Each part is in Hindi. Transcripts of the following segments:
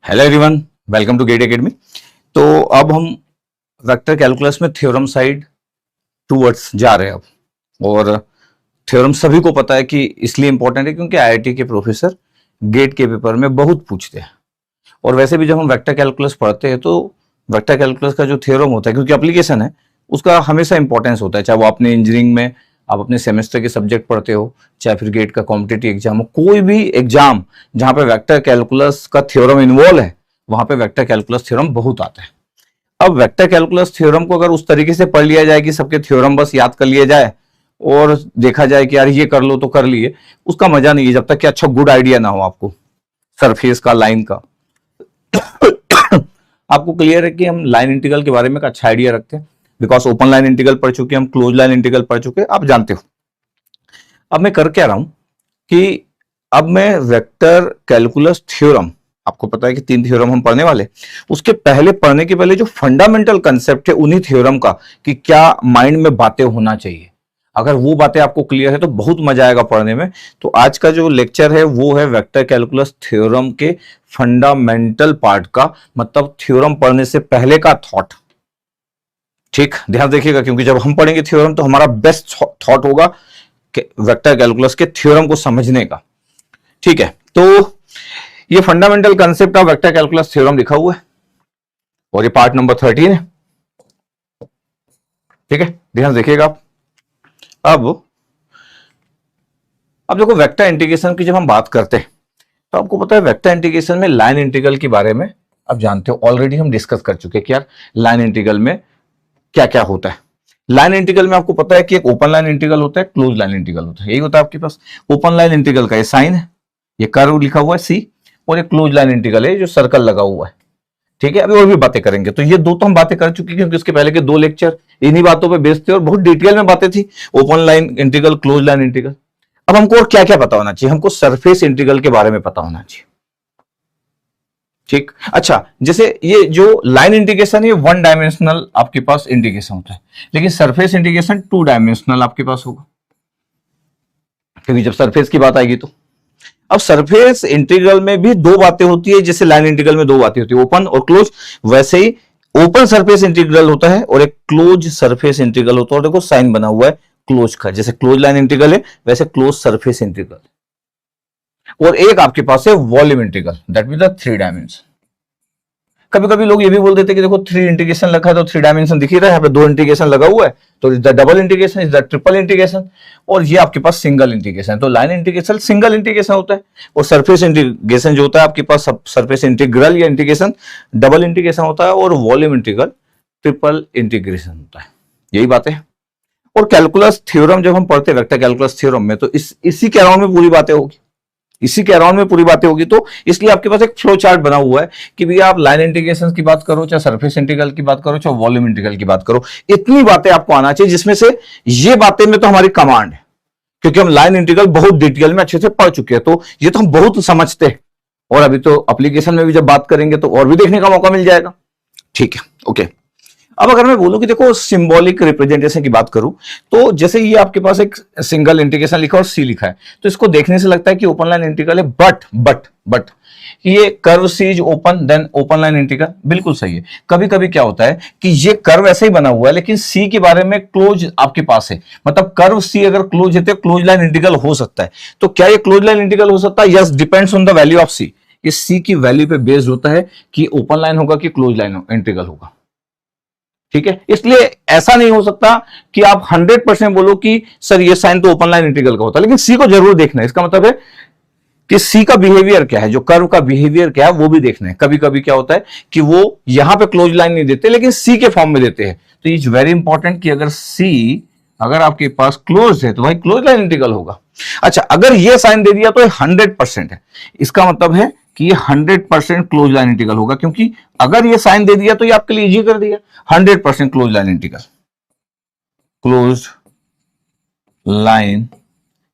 Hello everyone, welcome to GATE academy. तो अब हम वेक्टर कैलकुलस में थ्योरम साइड टूवर्ड्स जा रहे हैं अब। और थ्योरम सभी को पता है कि इसलिए इंपॉर्टेंट है क्योंकि आईआईटी के प्रोफेसर गेट के पेपर में बहुत पूछते हैं। और वैसे भी जब हम वेक्टर कैलकुलस पढ़ते हैं तो वेक्टर कैलकुलस का जो थ्योरम होता है, क्योंकि एप्लीकेशन है, उसका हमेशा इंपॉर्टेंस होता है। चाहे वो अपने इंजीनियरिंग में आप अपने सेमेस्टर के सब्जेक्ट पढ़ते हो, चाहे फिर गेट का कॉम्पिटिटिव एग्जाम हो, कोई भी एग्जाम जहां पे वेक्टर कैलकुलस का थ्योरम इन्वॉल्व है वहां पे वेक्टर कैलकुलस थ्योरम बहुत आता है। अब वेक्टर कैलकुलस थ्योरम को अगर उस तरीके से पढ़ लिया जाए कि सबके थ्योरम बस याद कर लिए जाए और देखा जाए कि यार ये कर लो तो कर लिए, उसका मजा नहीं है जब तक कि अच्छा गुड आइडिया ना हो आपको सरफेस का, लाइन का। आपको क्लियर है कि हम लाइन इंटीग्रल के बारे में एक अच्छा आइडिया रखते हैं, बिकॉज ओपन लाइन इंटीग्रल पढ़ चुके, हम क्लोज लाइन इंटीग्रल पढ़ चुके, आप जानते हो। अब मैं कर क्या रहा हूं कि अब मैं वेक्टर कैलकुलस थ्योरम, आपको पता है कि 3 थ्योरम हम पढ़ने वाले, उसके पहले पढ़ने के पहले जो फंडामेंटल कंसेप्ट है उन्हीं थ्योरम का कि क्या माइंड में बातें होना चाहिए, अगर वो बातें आपको क्लियर है तो बहुत मजा आएगा पढ़ने में। तो आज का जो लेक्चर है वो है वेक्टर कैलकुलस थ्योरम के फंडामेंटल पार्ट का, मतलब थ्योरम पढ़ने से पहले का थॉट। ठीक, ध्यान देखिएगा, क्योंकि जब हम पढ़ेंगे थ्योरम तो हमारा बेस्ट थॉट होगा वेक्टर कैलकुलस के थ्योरम को समझने का। ठीक है, तो ये fundamental concept of vector calculus theorem लिखा हुआ है और ये पार्ट नंबर 13 है। ठीक है, ध्यान देखिएगा आप। अब देखो, वेक्टर इंटीग्रेशन की जब हम बात करते हैं तो आपको पता है वेक्टर इंटीग्रेशन में लाइन इंटीग्रल के बारे में आप जानते हो, ऑलरेडी हम डिस्कस कर चुके हैं कि यार लाइन इंटीग्रल में क्या क्या होता है। लाइन इंटीग्रल में आपको पता है कि एक ओपन लाइन इंटीग्रल होता है, क्लोज लाइन इंटीग्रल होता है, यही होता है आपके पास। ओपन लाइन इंटीग्रल का ये साइन है, ये कर्व लिखा हुआ है सी, और एक क्लोज लाइन इंटीग्रल है जो सर्कल लगा हुआ है। ठीक है, अभी और भी बातें करेंगे। तो ये दो तो हम बातें कर चुके हैं क्योंकि इसके पहले के 2 लेक्चर इन्हीं बातों पे बेस्ड थे और बहुत डिटेल में बातें थी, open line integral, close line integral. अब हमको और क्या क्या पता होना चाहिए, हमको सरफेस इंटीग्रल के बारे में पता होना चाहिए। ठीक, अच्छा, जैसे ये जो लाइन इंटीग्रेशन है 1 डायमेंशनल आपके पास इंटीग्रेशन होता है, लेकिन सरफेस इंटीग्रेशन 2 डायमेंशनल आपके पास होगा, क्योंकि जब सरफेस की बात आएगी तो। अब सरफेस इंटीग्रल में भी 2 बातें होती है, जैसे लाइन इंटीग्रल में 2 बातें होती है, ओपन और क्लोज, वैसे ही ओपन सरफेस इंटीग्रल होता है और एक क्लोज सरफेस इंटीग्रल होता है। और देखो साइन बना हुआ है क्लोज का, जैसे क्लोज लाइन इंटीग्रल है वैसे क्लोज सरफेस इंटीग्रल, और एक आपके पास है volume integral, that means the 3 dimension. कभी कभी लोग ये भी बोल देते हैं कि देखो 3 इंटीग्रेशन लिखा है तो 3 डायमेंशन दिख ही रहा है, यहाँ पे 2 इंटीग्रेशन लगा हुआ है तो is the double integration, is the triple integration, और ये आपके पास सिंगल इंटीग्रेशन। तो लाइन इंटीग्रेशन सिंगल इंटीग्रेशन होता है, और सरफेस इंटीग्रेशन जो होता है आपके पास सरफेस इंटीग्रल या इंटीग्रेशन डबल इंटीग्रेशन होता है, और वॉल्यूम इंटीग्रल ट्रिपल इंटीग्रेशन होता है। यही बात है। और कैलकुलस थ्योरम जब हम पढ़ते हैं वेक्टर कैलकुलस थ्योरम में, तो इसी के अराउंड में पूरी बातें होगी, इसी के अराउंड में पूरी बातें होगी। तो इसलिए आपके पास एक फ्लो चार्ट बना हुआ है कि भैया आप लाइन इंटीग्रेशन की बात करो, चाहे सरफेस इंटीग्रल की बात करो, चाहे वॉल्यूम इंटीग्रल की बात करो, इतनी बातें आपको आना चाहिए, जिसमें से ये बातें में तो हमारी कमांड है, क्योंकि हम लाइन इंटीग्रल बहुत डिटेल में अच्छे से पढ़ चुके हैं, तो ये तो हम बहुत समझते हैं। और अभी तो एप्लीकेशन में भी जब बात करेंगे तो और भी देखने का मौका मिल जाएगा। ठीक है, ओके। अब अगर मैं बोलूं कि देखो सिंबॉलिक रिप्रेजेंटेशन की बात करूं, तो जैसे ये आपके पास एक सिंगल इंटीग्रेशन लिखा और सी लिखा है, तो इसको देखने से लगता है कि ओपन लाइन इंटीग्रल है, बट ये curve C is open then open line integral, बिल्कुल सही है। कभी कभी क्या होता है कि ये कर्व ऐसे ही बना हुआ है लेकिन सी के बारे में क्लोज आपके पास है, मतलब कर्व सी अगर क्लोज है तो क्लोज लाइन इंटीग्रल हो सकता है। तो क्या ये क्लोज लाइन इंटीग्रल हो सकता है? Yes, depends on the value of C. ये सी की वैल्यू पे बेस्ड होता है कि ओपन लाइन होगा कि क्लोज लाइन इंटीग्रल होगा। ठीक है, इसलिए ऐसा नहीं हो सकता कि आप 100% बोलो कि सर ये साइन तो ओपन लाइन इंटीग्रल का होता है, लेकिन सी को जरूर देखना है। इसका मतलब है कि सी का बिहेवियर क्या है, जो कर्व का बिहेवियर क्या है वो भी देखना है। कभी कभी क्या होता है कि वो यहां पे क्लोज लाइन नहीं देते लेकिन सी के फॉर्म में देते हैं, तो इज वेरी इंपॉर्टेंट कि अगर सी अगर आपके पास क्लोज है तो भाई क्लोज लाइन इंटीग्रल होगा। अच्छा, अगर ये साइन दे दिया तो 100% है, इसका मतलब है कि ये 100% क्लोज लाइन इंटीग्रल होगा, क्योंकि अगर ये साइन दे दिया तो ये आपके लिए इजी कर दिया, 100% close line integral, close line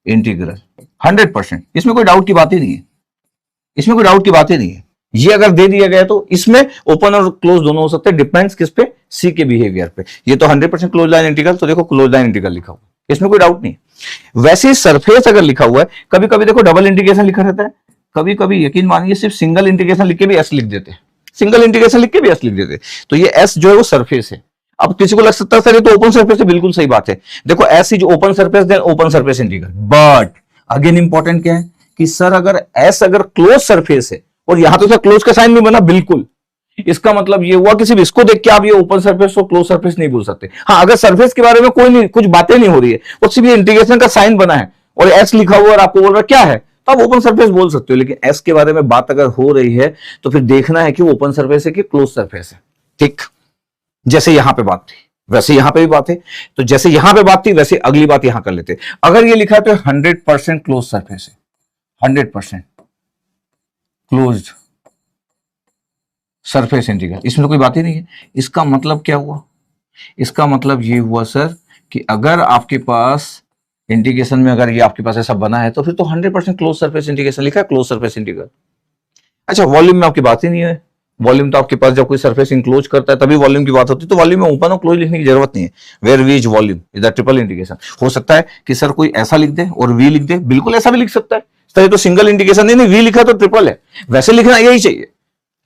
integral 100%, इसमें कोई डाउट की बात ही नहीं है, इसमें कोई डाउट की बात ही नहीं है। ये अगर दे दिया गया तो इसमें ओपन और क्लोज दोनों हो सकते हैं, डिपेंड्स किस पे, सी के बिहेवियर पे। ये तो 100% क्लोज लाइन इंटीग्रल, तो देखो क्लोज लाइन इंटीग्रल लिखा हुआ, इसमें कोई डाउट नहीं। वैसे सरफेस अगर लिखा हुआ है, कभी कभी देखो डबल इंटीग्रेशन लिखा रहता है, कभी कभी यकीन मानिए सिर्फ सिंगल इंटीग्रेशन लिख के भी एस लिख देते हैं, सिंगल इंटीग्रेशन लिख के भी एस लिख देते। तो ये एस जो है वो सरफेस है। अब किसी को लग सकता है सर ये तो ओपन सरफेस है, बिल्कुल सही बात है। देखो S is open surface then open surface integral, but again important क्या है कि सर अगर एस अगर क्लोज सरफेस है और यहां तो सर क्लोज का साइन नहीं बना, बिल्कुल इसका मतलब ये हुआ कि सिर्फ इसको देख के आप ये ओपन सरफेस और क्लोज सरफेस नहीं बोल सकते। हाँ अगर सरफेस के बारे में कोई नहीं कुछ बातें नहीं हो रही है और सिर्फ ये इंटीग्रेशन का साइन बना है और एस लिखा हुआ और आपको बोल रहा क्या है, तो आप ओपन सरफेस बोल सकते हो। लेकिन एस के बारे में बात अगर हो रही है तो फिर देखना है कि वो ओपन सरफेस है कि क्लोज सरफेस है। ठीक, जैसे यहां पे बात थी वैसे यहां पे भी बात है, तो जैसे यहां पे बात थी वैसे अगली बात यहां कर लेते। अगर ये लिखा है तो 100% क्लोज सरफेस है, 100% क्लोज्ड सरफेस इंटीग्रल, इसमें तो कोई बात ही नहीं है। इसका मतलब क्या हुआ, इसका मतलब ये हुआ सर कि अगर आपके पास इंटीग्रेशन में अगर ये आपके पास ऐसा बना है तो फिर तो 100% क्लोज सरफेस इंटीग्रेशन लिखा है, क्लोज सरफेस इंटीग्रल। अच्छा वॉल्यूम में आपकी बात ही नहीं है, वॉल्यूम तो आपके पास जब कोई सरफेस इंक्लोज करता है तभी वॉल्यूम की बात होती है, तो वॉल्यूम में ओपन और क्लोज लिखने की जरूरत नहीं है। Where we is volume is the triple integration. हो सकता है कि सर कोई ऐसा लिख दे और वी लिख दे, बिल्कुल ऐसा भी लिख सकता है सर, ये तो सिंगल इंटीग्रेशन नहीं, वी लिखा तो ट्रिपल है, वैसे लिखना यही चाहिए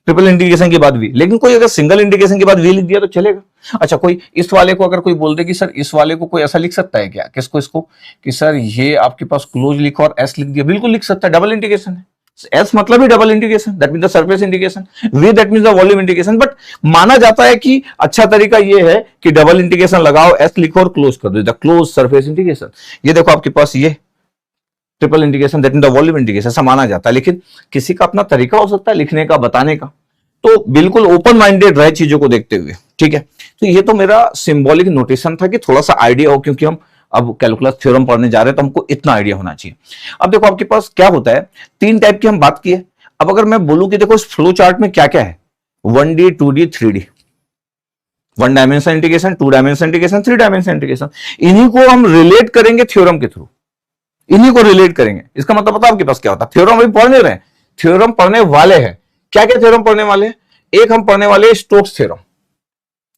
ट्रिपल इंटीग्रेशन के बाद वी। लेकिन कोई अगर सिंगल इंटीग्रेशन के बाद वी लिख दिया तो चलेगा। अच्छा कोई इस वाले को अगर कोई बोल दे कि सर इस वाले को कोई ऐसा लिख सकता है क्या, किसको, इसको कि सर ये आपके पास क्लोज लिखा और एस लिख दिया, बिल्कुल लिख सकता है, डबल इंटीग्रेशन है। एस मतलब ही double integration, that mean the surface integration, we that mean the volume integration. But माना जाता है कि अच्छा तरीका ये है कि डबल इंटीग्रेशन लगाओ, एस लिखो और क्लोज कर दो, द क्लोज सरफेस इंटीग्रेशन। ये देखो आपके पास ये triple integration that mean the volume integration, ऐसा माना जाता है। लेकिन किसी का अपना तरीका हो सकता है लिखने का, बताने का, तो बिल्कुल ओपन माइंडेड रहे चीजों को देखते हुए। ठीक है, तो ये तो मेरा सिंबॉलिक नोटेशन था कि थोड़ा सा आइडिया हो, क्योंकि हम अब कैलकुलस थ्योरम पढ़ने जा रहे हैं तो हमको इतना आइडिया होना चाहिए। अब देखो आपके पास क्या होता है, तीन टाइप की हम बात की है। अब अगर मैं बोलूं कि देखो इस फ्लो चार्ट में क्या क्या है, 1D 2D 3D, 1 dimension integration, 2 dimension integration, 3 dimension integration, इन्हीं को हम रिलेट करेंगे थ्योरम के थ्रू, इन्हीं को रिलेट करेंगे। इसका मतलब पता आपके पास क्या होता है, थ्योरम अभी पढ़ नहीं रहे हैं, थ्योरम पढ़ने वाले हैं। क्या क्या थ्योरम पढ़ने वाले हैं, एक हम पढ़ने वाले स्टोक्स थ्योरम,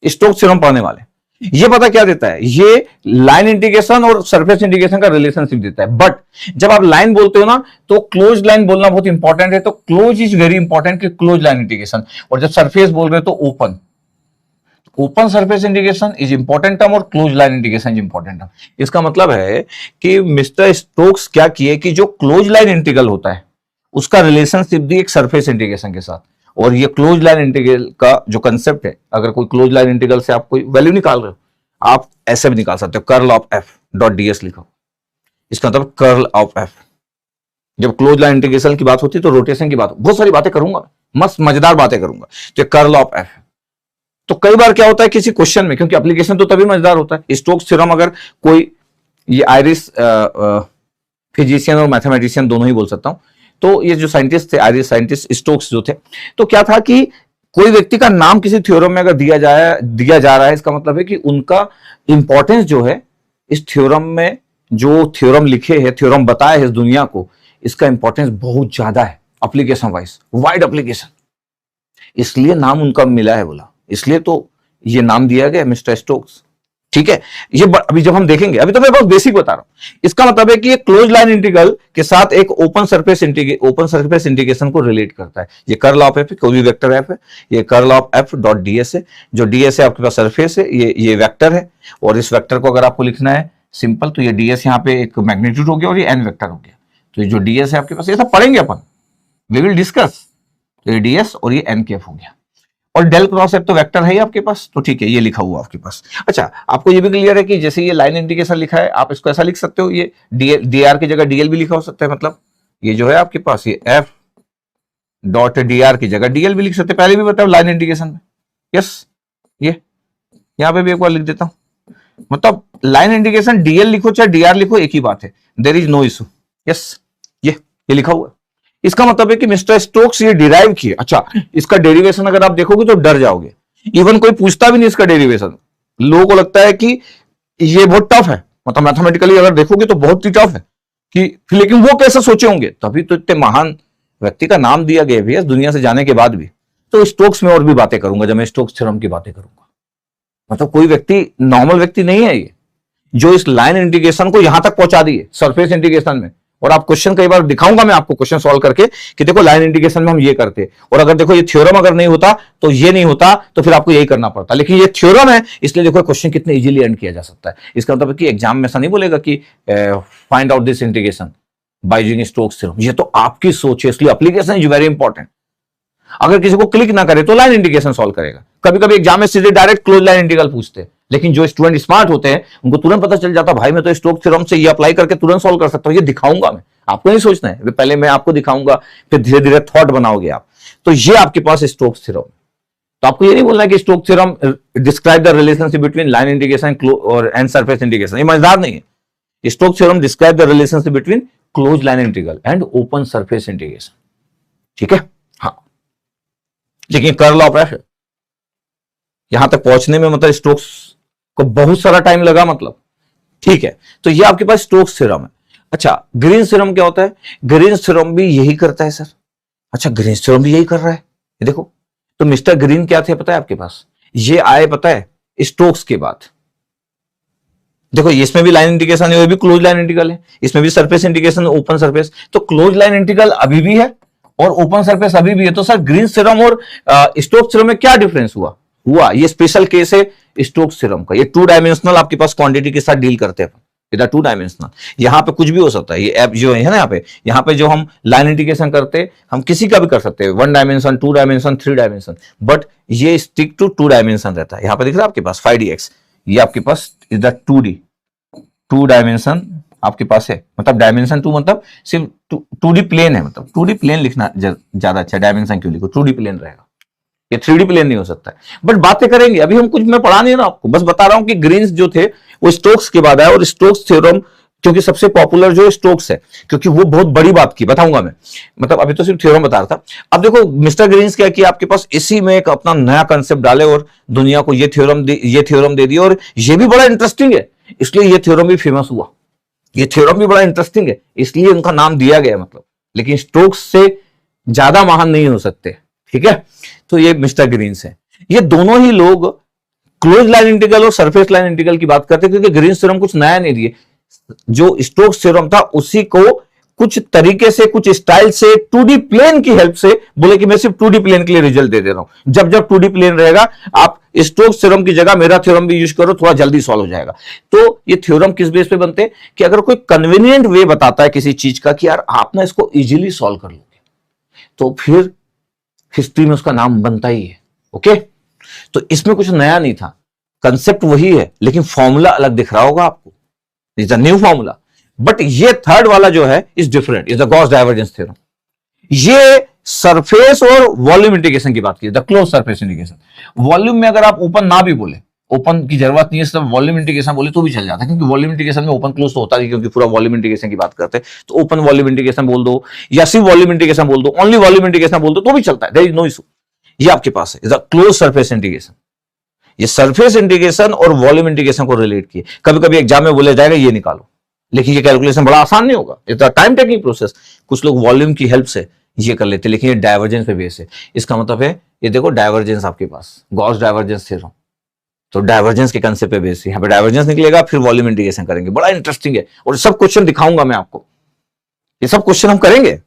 स्टोक्स थ्योरम पढ़ने वाले। ये पता क्या देता है, ये लाइन इंटीग्रेशन और सरफेस इंटीग्रेशन का रिलेशनशिप देता है। बट जब आप लाइन बोलते हो ना तो क्लोज लाइन बोलना बहुत इंपॉर्टेंट है, तो क्लोज इज वेरी इंपॉर्टेंट कि क्लोज लाइन इंटीग्रेशन। और जब सरफेस बोल रहे हो तो open, open surface integration is important term और close line integration is important term. इसका मतलब है कि मिस्टर स्टोक्स क्या किए कि जो क्लोज लाइन इंटीग्रल होता है उसका रिलेशनशिप दी एक सरफेस इंटीग्रेशन के साथ। और ये क्लोज लाइन इंटीग्रल का जो कंसेप्ट है, अगर कोई क्लोज लाइन इंटीग्रल से आप कोई वैल्यू निकाल रहे हो, आप ऐसे भी निकाल सकते हो, curl of F dot DS लिखो, इसका मतलब कर्ल ऑफ एफ। जब क्लोज लाइन इंटीग्रेशन की बात होती है तो रोटेशन की बात, बहुत सारी बातें करूंगा, मस्त मजेदार बातें करूंगा, तो कर्ल ऑफ एफ। तो कई बार क्या होता है किसी क्वेश्चन में, क्योंकि एप्लीकेशन तो तभी मजेदार होता है, स्टोक्स थ्योरम अगर कोई, ये आयरिश फिजिशियन और मैथमेटिशियन दोनों ही बोल सकता हूं, तो ये जो साइंटिस्ट थे, आयरिश साइंटिस्ट स्टोक्स जो थे, तो क्या था कि कोई व्यक्ति का नाम किसी थ्योरम में अगर दिया जा रहा है, इसका मतलब है कि उनका इंपॉर्टेंस जो है इस थ्योरम में, जो थ्योरम लिखे हैं, थ्योरम बताए हैं इस दुनिया को, इसका इंपॉर्टेंस बहुत ज्यादा है एप्लीकेशन वाइज, वाइड एप्लीकेशन, इसलिए नाम उनका मिला है, बोला, इसलिए तो ये नाम दिया गया मिस्टर स्टोक्स। ठीक है, ये अभी जब हम देखेंगे, अभी तो मैं बहुत बेसिक बता रहा हूं। इसका मतलब है कि ये क्लोज लाइन इंटीग्रल के साथ एक ओपन सरफेस इंटीग्रेशन को रिलेट करता है। ये कर्ल ऑफ एफ, कोई भी वेक्टर एफ है, ये curl of F dot DS है। जो डीएस है आपके पास सरफेस है, ये वेक्टर है, और इस वेक्टर को अगर आपको लिखना है सिंपल, तो ये डीएस यहाँ पे एक मैग्नीट्यूड हो गया और ये एन वेक्टर हो गया। तो ये जो डीएस है आपके पास, ये सब पढ़ेंगे अपन, वी विल डिस्कस। तो ये डीएस और ये एन केफ हो गया, और डेल क्रॉस एफ तो वेक्टर है ही आपके पास, तो ठीक है, ये लिखा हुआ आपके पास। अच्छा, आपको ये भी क्लियर है कि जैसे ये लाइन इंटीग्रेशन लिखा है, आप इसको ऐसा लिख सकते हो, ये डीआर की जगह डीएल भी लिखा हो सकता है। मतलब ये जो है आपके पास, ये एफ डॉट डीआर की जगह डीएल भी लिख सकते हैं, पहले भी बताया लाइन इंटीग्रेशन में। यस, ये यहां पे भी एक बार लिख देता हूं, मतलब लाइन इंटीग्रेशन डीएल लिखो चाहे डीआर लिखो, एक ही बात है, there is no issue. Yes, ये लिखा हुआ है। इसका मतलब है कि मिस्टर स्टोक्स ये डिराइव किए। अच्छा, इसका डेरिवेशन अगर आप देखोगे तो डर जाओगे, इवन कोई पूछता भी नहीं इसका डेरिवेशन। लोगों को लगता है कि ये बहुत टफ है, मतलब मैथमेटिकली अगर देखोगे तो बहुत ही टफ है कि, लेकिन वो कैसे सोचे होंगे, तभी तो इतने महान व्यक्ति का नाम दिया गया भैया दुनिया से जाने के बाद भी। तो स्टोक्स में और भी बातें करूंगा जब मैं स्टोक्स थ्योरम की बातें करूंगा। मतलब कोई व्यक्ति नॉर्मल व्यक्ति नहीं है ये, जो इस लाइन इंटीग्रेशन को यहां तक पहुंचा दिए सरफेस इंटीग्रेशन में, और आप क्वेश्चन कई बार दिखाऊंगा मैं आपको क्वेश्चन सॉल्व करके कि देखो लाइन इंटीग्रेशन में हम ये करते, और अगर देखो ये थ्योरम अगर नहीं होता तो ये नहीं होता, तो फिर आपको यही करना पड़ता। लेकिन ये थ्योरम है, इसलिए देखो क्वेश्चन कितने इजीली एंड किया जा सकता है। इसका मतलब कि एग्जाम में ऐसा नहीं बोलेगा कि find out this integration by using Stokes theorem. ये तो आपकी सोच है, इसलिए एप्लीकेशन इज वेरी इंपॉर्टेंट। अगर किसी को क्लिक ना करे तो लाइन इंटीग्रेशन सॉल्व करेगा। कभी कभी एग्जाम में सीधे डायरेक्ट क्लोज लाइन इंटीग्रल पूछते हैं, लेकिन जो स्टूडेंट स्मार्ट होते हैं उनको तुरंत पता चल जाता, भाई मैं तो स्टोक्स थ्योरम से ये अप्लाई करके तुरंत सॉल्व कर सकता हूं, ये दिखाऊंगा मैं। आपको नहीं सोचना है, पहले मैं आपको दिखाऊंगा, फिर धीरे धीरे थॉट बनाओगे आप। तो ये आपके पास स्टोक्स थ्योरम। तो आपको ये नहीं बोलना है कि Stokes theorem describe the relationship between line integration और एंड सरफेस इंटीग्रेशन, ये मजेदार नहीं है। Stokes theorem describe the relationship between close line integral and open surface integration, ठीक है। हाँ, लेकिन कर्ल ऑफ एफ यहां तक पहुंचने में मतलब स्टोक्स को बहुत सारा टाइम लगा, मतलब ठीक है। तो ये आपके पास स्टोक्स थ्योरम है। अच्छा, ग्रीन्स थ्योरम क्या होता है? ग्रीन्स थ्योरम भी यही करता है सर। अच्छा, ग्रीन्स थ्योरम भी यही कर रहा है, ये देखो। तो मिस्टर ग्रीन क्या थे पता है आपके पास? ये आए पता है स्टोक्स के बाद। देखो इसमें भी लाइन इंटीग्रेशन है, ये भी क्लोज लाइन इंटीग्रल है, इसमें भी सरफेस इंटीग्रेशन, ओपन सरफेस। तो क्लोज लाइन इंटीग्रल अभी भी है और ओपन सरफेस अभी भी है। तो सर ग्रीन्स थ्योरम और स्टोक्स थ्योरम में क्या डिफरेंस हुआ? ये स्पेशल केस है स्टोक्स थ्योरम का। ये 2 डायमेंशनल आपके पास क्वांटिटी के साथ डील करते हैं, इधर 2 डायमेंशनल। यहां पे कुछ भी हो सकता है। ये ऐप जो है ना, यहाँ पे जो हम लाइन इंटीग्रेशन करते हैं, हम किसी का भी कर सकते हैं, 1 डायमेंशन, 2 डायमेंशन, 3 डायमेंशन, बट ये स्टिक टू 2 डायमेंशन रहता है। यहाँ पे दिख रहा है आपके पास 5dx, ये आपके पास इधर 2d, 2 डायमेंशन आपके पास है। मतलब डायमेंशन 2 मतलब सिर्फ 2d प्लेन है, मतलब 2d प्लेन लिखना ज्यादा अच्छा। डायमेंशन क्यों लिखो, 2d प्लेन रहेगा, ये 3D प्लेन नहीं हो सकता है। बट बातें करेंगे, अभी हम कुछ मैं पढ़ा नहीं रहा आपको, बस बता रहा हूं कि ग्रीन्स जो थे वो स्टोक्स के बाद आया। और स्टोक्स थ्योरम क्योंकि सबसे पॉपुलर जो स्टोक्स है, क्योंकि वो बहुत बड़ी बात की, बताऊंगा मैं। मतलब अभी तो सिर्फ थ्योरम बता रहा था। अब देखो मिस्टर ग्रीन्स क्या किया आपके पास, इसी में एक अपना नया कंसेप्ट डाले और दुनिया को ये थ्योरम दे दिया। और ये भी बड़ा इंटरेस्टिंग है, इसलिए ये थ्योरम भी फेमस हुआ। ये थ्योरम भी बड़ा इंटरेस्टिंग है, इसलिए उनका नाम दिया गया, मतलब। लेकिन स्टोक्स से ज्यादा महान नहीं हो सकते, ठीक है। तो ये मिस्टर ग्रीन्स है। ये दोनों ही लोग क्लोज लाइन इंटीग्रल और सरफेस लाइन इंटीग्रल की बात करते हैं, क्योंकि ग्रीन्स थ्योरम कुछ नया नहीं दिए। जो स्टोक्स थ्योरम था उसी को कुछ तरीके से, कुछ स्टाइल से, 2D प्लेन की हेल्प से बोले कि मैं सिर्फ 2D प्लेन के लिए रिजल्ट दे रहा हूं। जब जब 2D प्लेन रहेगा, आप स्टोक्स थ्योरम की जगह मेरा थ्योरम भी यूज करो, थोड़ा जल्दी सॉल्व हो जाएगा। तो ये थ्योरम किस बेस पे बनते हैं कि अगर कोई कन्वीनियंट वे बताता है किसी चीज का कि यार आप ना इसको इजीली सॉल्व कर लोगे, तो फिर हिस्ट्री में उसका नाम बनता ही है। ओके, तो इसमें कुछ नया नहीं था, कंसेप्ट वही है, लेकिन फॉर्मूला अलग दिख रहा होगा आपको, is a new formula. But ये थर्ड वाला जो है is different, is the Gauss divergence theorem. ये सरफेस और वॉल्यूम इंटीग्रेशन की बात की, the close surface integration. Volume में अगर आप ओपन ना भी बोले, ओपन की जरूरत नहीं है, सिर्फ वॉल्यूम इंटीग्रेशन बोले तो भी चल जाता है, क्योंकि वॉल्यूम इंटीग्रेशन में ओपन क्लोज तो होता है, क्योंकि पूरा वॉल्यूम इंटीग्रेशन की बात करते हैं। तो ओपन वॉल्यूम इंटीग्रेशन बोल दो या सिर्फ वॉल्यूम इंटीग्रेशन बोल दो, ओनली वॉल्यूम इंटीग्रेशन बोल दो तो भी चलता है, देयर इज नो इशू। ये आपके पास है, द क्लोज सरफेस इंटीग्रेशन। ये सरफेस इंटीग्रेशन और वॉल्यूम इंटीग्रेशन को रिलेट किए। कभी कभी एग्जाम में बोला जाएगा ये निकालो, लेकिन ये कैलकुलेशन बड़ा आसान नहीं होगा, it's a time taking process. कुछ लोग वॉल्यूम की हेल्प से ये कर लेते हैं, लेकिन ये डाइवर्जेंस पे बेस है। इसका मतलब है ये देखो डाइवर्जेंस आपके पास, गॉस डाइवर्जेंस थ्योरम, तो डाइवर्जेंस के कंसेप्ट पे बेस है। यहाँ पे डाइवर्जेंस निकलेगा, फिर वॉल्यूम इंटीग्रेशन करेंगे, बड़ा इंटरेस्टिंग है। और सब क्वेश्चन दिखाऊंगा मैं आपको, ये सब क्वेश्चन हम करेंगे,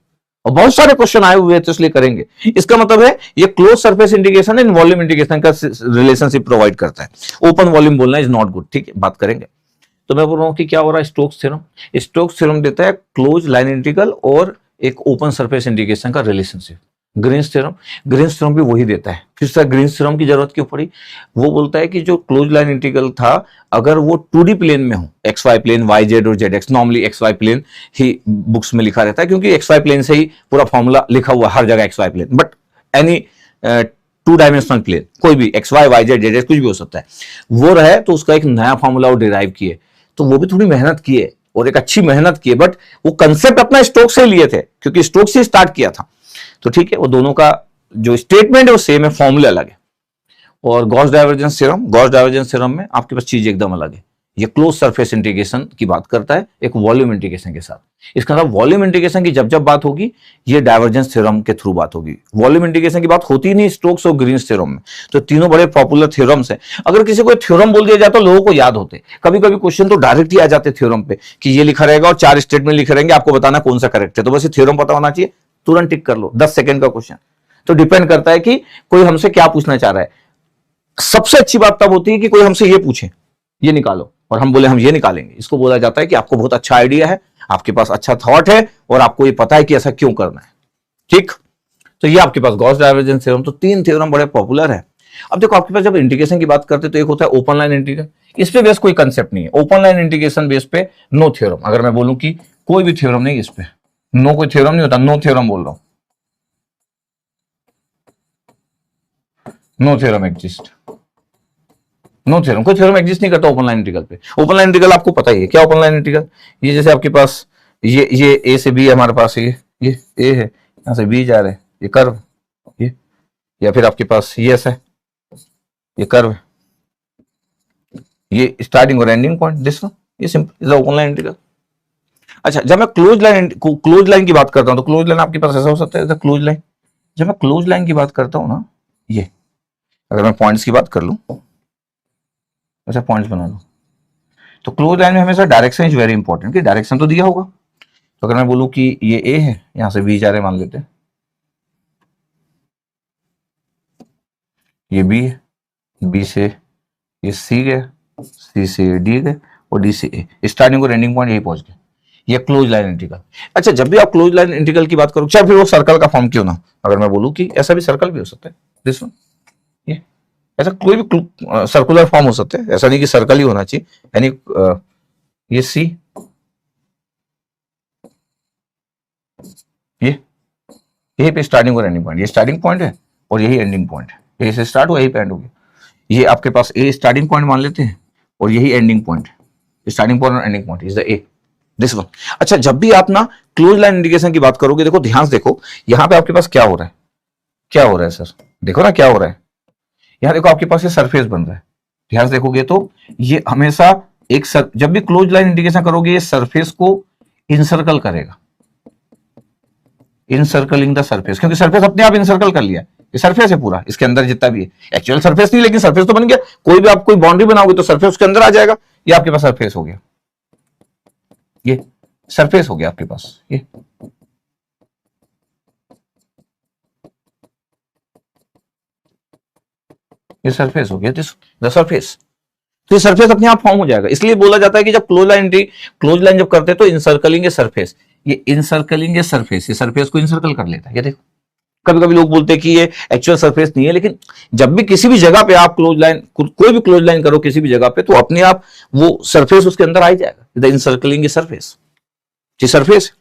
और बहुत सारे क्वेश्चन आए हुए हैं तो इसलिए करेंगे। इसका मतलब है ये close surface integration and volume integration का रिलेशनशिप प्रोवाइड करता है। ओपन वॉल्यूम बोलना इज नॉट गुड, ठीक है, बात करेंगे। तो मैं बोल रहा हूं कि क्या हो रहा है, स्टोक्स थ्योरम। स्टोक्स थ्योरम देता है क्लोज लाइन इंटीग्रल और एक ओपन सरफेस इंटीग्रेशन का रिलेशनशिप। ग्रीन्स थ्योरम भी वही देता है। फिर सर ग्रीन्स थ्योरम की जरूरत क्यों पड़ी? वो बोलता है कि जो क्लोज लाइन इंटीग्रल था, अगर वो 2D प्लेन में हो, XY प्लेन, YZ और ZX, नॉर्मली XY प्लेन ही बुक्स में लिखा रहता है, क्योंकि XY प्लेन से ही पूरा फॉर्मूला लिखा हुआ हर जगह XY plane. But any 2 dimensional plane, कोई भी XY YZ ZX कुछ भी हो सकता है, वो रहे तो उसका एक नया फॉर्मूला वो डिराइव किए। तो वो भी थोड़ी मेहनत किए और एक अच्छी मेहनत किए, बट वो कंसेप्ट अपना स्टोक्स से लिए थे, क्योंकि स्टोक्स से स्टार्ट किया था। तो ठीक है, वो दोनों का जो स्टेटमेंट है वो सेम है, फॉर्मूला अलग है। और गॉस डाइवर्जेंस थ्योरम में आपके पास चीज एकदम अलग है। ये क्लोज सरफेस इंटीग्रेशन की बात करता है एक वॉल्यूम इंटीग्रेशन के साथ। इसका मतलब वॉल्यूम इंटीग्रेशन की जब जब बात होगी ये डाइवर्जेंस थ्योरम के थ्रू बात होगी। वॉल्यूम इंटीग्रेशन की बात होती ही नहीं स्टोक्स और ग्रीन्स थ्योरम में। तो तीनों बड़े पॉपुलर थ्योरम्स हैं। अगर किसी को थ्योरम बोल दिया जाए तो लोगों को याद होते, कभी कभी क्वेश्चन तो डायरेक्ट ही आ जाते थ्योरम पे कि ये लिखा रहेगा और 4 स्टेटमेंट लिखे रहेंगे, आपको बताना कौन सा करेक्ट है। तो बस ये थ्योरम पता होना चाहिए, तुरंत टिक कर लो, 10 सेकंड का क्वेश्चन। तो डिपेंड करता है कि कोई हमसे क्या पूछना चाह रहा है। सबसे अच्छी बात तब होती है कि कोई हमसे ये पूछे ये निकालो और हम बोले हम ये निकालेंगे। इसको बोला जाता है कि आपको बहुत अच्छा आइडिया है, आपके पास अच्छा थॉट है और आपको ये पता है कि ऐसा क्यों करना है। ठीक, तो ये आपके पास गॉस डाइवर्जेंस थ्योरम। तो 3 थ्योरम बड़े पॉपुलर है। अब देखो आपके पास जब इंटीग्रेशन की बात करते हैं तो एक होता है ओपन लाइन इंटीग्रल, इस पे बेस कोई कंसेप्ट नहीं है। ओपन लाइन इंटीग्रेशन बेस पे नो थ्योरम। अगर मैं बोलूं कि कोई भी थ्योरम नहीं, इस पे नो कोई थ्योरम नहीं होता, नो थ्योरम बोल रहा हूं, no theorem exist, no theorem, कोई थ्योरम एग्जिस्ट नहीं करता ओपन लाइन इंटीग्रल पे। ओपन लाइन इंटीग्रल आपको पता ही है क्या ओपन लाइन इंटीग्रल। ये जैसे आपके पास ये ए से बी हमारे पास, ये ए है, यहां से बी जा रहे हैं, ये कर्व, ये, या फिर आपके पास ये ऐसा है, ये कर्व, ये स्टार्टिंग और एंडिंग पॉइंट, दिस वन, ये simple is open line integral. अच्छा, जब मैं क्लोज लाइन की बात करता हूं तो क्लोज लाइन आपके पास ऐसा हो सकता है क्लोज लाइन। जब मैं क्लोज लाइन की बात करता हूं ना, ये अगर मैं पॉइंट्स की बात कर लूं, ऐसा पॉइंट्स बना लो, तो क्लोज लाइन में हमेशा डायरेक्शन इज वेरी इंपॉर्टेंट कि डायरेक्शन तो दिया होगा। तो अगर मैं बोलूं कि ये ए है, यहां से बी जा रहे मान लेते हैं, ये बी है, बी से ये सी गए, सी से डी गए और डी से ए, स्टार्टिंग और एंडिंग पॉइंट यही पहुंच गए। ये क्लोज लाइन इंटीग्रल। अच्छा, जब भी आप क्लोज लाइन इंटीग्रल की बात करो, चाहे फिर वो सर्कल का फॉर्म क्यों ना, अगर मैं बोलूं कि ऐसा भी सर्कल भी हो सकता है, दिस वन, ये ऐसा कोई भी सर्कुलर फॉर्म हो सकता है, ऐसा नहीं कि सर्कल ही होना चाहिए। यानी ये सी, ये यही पे स्टार्टिंग और एंडिंग पॉइंट, ये स्टार्टिंग पॉइंट है और यही एंडिंग पॉइंट है, यही से स्टार्ट हुआ यही पे एंड हो गया। ये आपके पास ए स्टार्टिंग पॉइंट मान लेते हैं और यही एंडिंग पॉइंट है, स्टार्टिंग पॉइंट और ending point is the A, this one. अच्छा, जब भी आप ना क्लोज लाइन इंटीग्रेशन की बात करोगे, देखो ध्यान से देखो यहां पे आपके पास क्या हो रहा है, क्या हो रहा है सर, देखो ना क्या हो रहा है। यहां देखो आपके पास ये सरफेस बन रहा है, ध्यान से देखोगे तो ये हमेशा एक जब भी क्लोज लाइन इंटीग्रेशन करोगे ये सरफेस को इनसर्कल करेगा, इनसर्कलिंग द सरफेस, क्योंकि सरफेस अपने आप इनसर्कल कर लिया। ये सरफेस है पूरा, इसके अंदर जितना भी है, एक्चुअल सरफेस नहीं लेकिन सरफेस तो बन गया। कोई भी आप कोई बाउंड्री बनाओगे तो सरफेस उसके अंदर आ जाएगा। ये आपके पास सरफेस हो गया, ये सरफेस हो गया आपके पास, ये सरफेस हो गया, दिस द सरफेस। तो ये सरफेस अपने आप फॉर्म हो जाएगा। इसलिए बोला जाता है कि जब क्लोज लाइन जब करते हैं तो इनसर्कलिंग ए सरफेस, ये इनसर्कलिंग ए सरफेस, ये सरफेस को इनसर्कल कर लेता है। ये देखो कभी कभी लोग बोलते हैं कि ये एक्चुअल सरफेस नहीं है, लेकिन जब भी किसी भी जगह पे आप क्लोज लाइन, कोई भी क्लोज लाइन करो किसी भी जगह पे, तो अपने आप वो सरफेस उसके अंदर आ ही जाएगा, द इनसर्कलिंग ए सरफेस, ये सरफेस,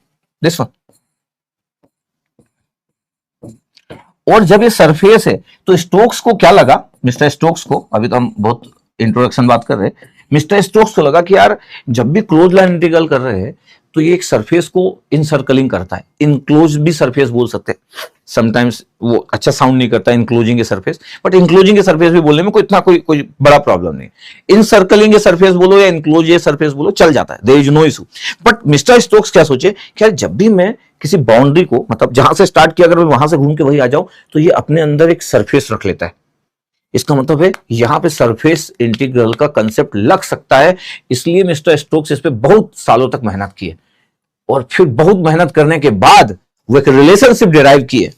दिस वन। और जब ये सरफेस है तो स्टोक्स को क्या लगा, मिस्टर स्टोक्स को, अभी तो हम बहुत इंट्रोडक्शन बात कर रहे हैं, मिस्टर स्टोक्स को लगा कि यार जब भी क्लोज लाइन इंटीग्रल कर रहे हैं तो ये एक सरफेस को इनसर्कलिंग करता है, इनक्लोज भी सरफेस बोल सकते हैं। समटाइम्स वो अच्छा साउंड नहीं करता enclosing a surface, but enclosing a surface भी बोलने में कोई इतना कोई बड़ा प्रॉब्लम नहीं। इनसर्कलिंग ए सरफेस बोलो या इनक्लोज ए सरफेस बोलो, चल जाता है, there is no issue. But mister Stokes क्या सोचे कि यार जब भी मैं किसी बाउंड्री को, मतलब जहां से स्टार्ट किया, अगर मैं वहां से घूम के वही आ जाऊं तो ये अपने अंदर एक सरफेस रख लेता है। इसका मतलब है यहां पे सरफेस इंटीग्रल का कंसेप्ट लग सकता है। इसलिए मिस्टर स्टोक्स इस पे बहुत सालों तक मेहनत की है और फिर बहुत मेहनत करने के बाद वो एक रिलेशनशिप डिराइव किए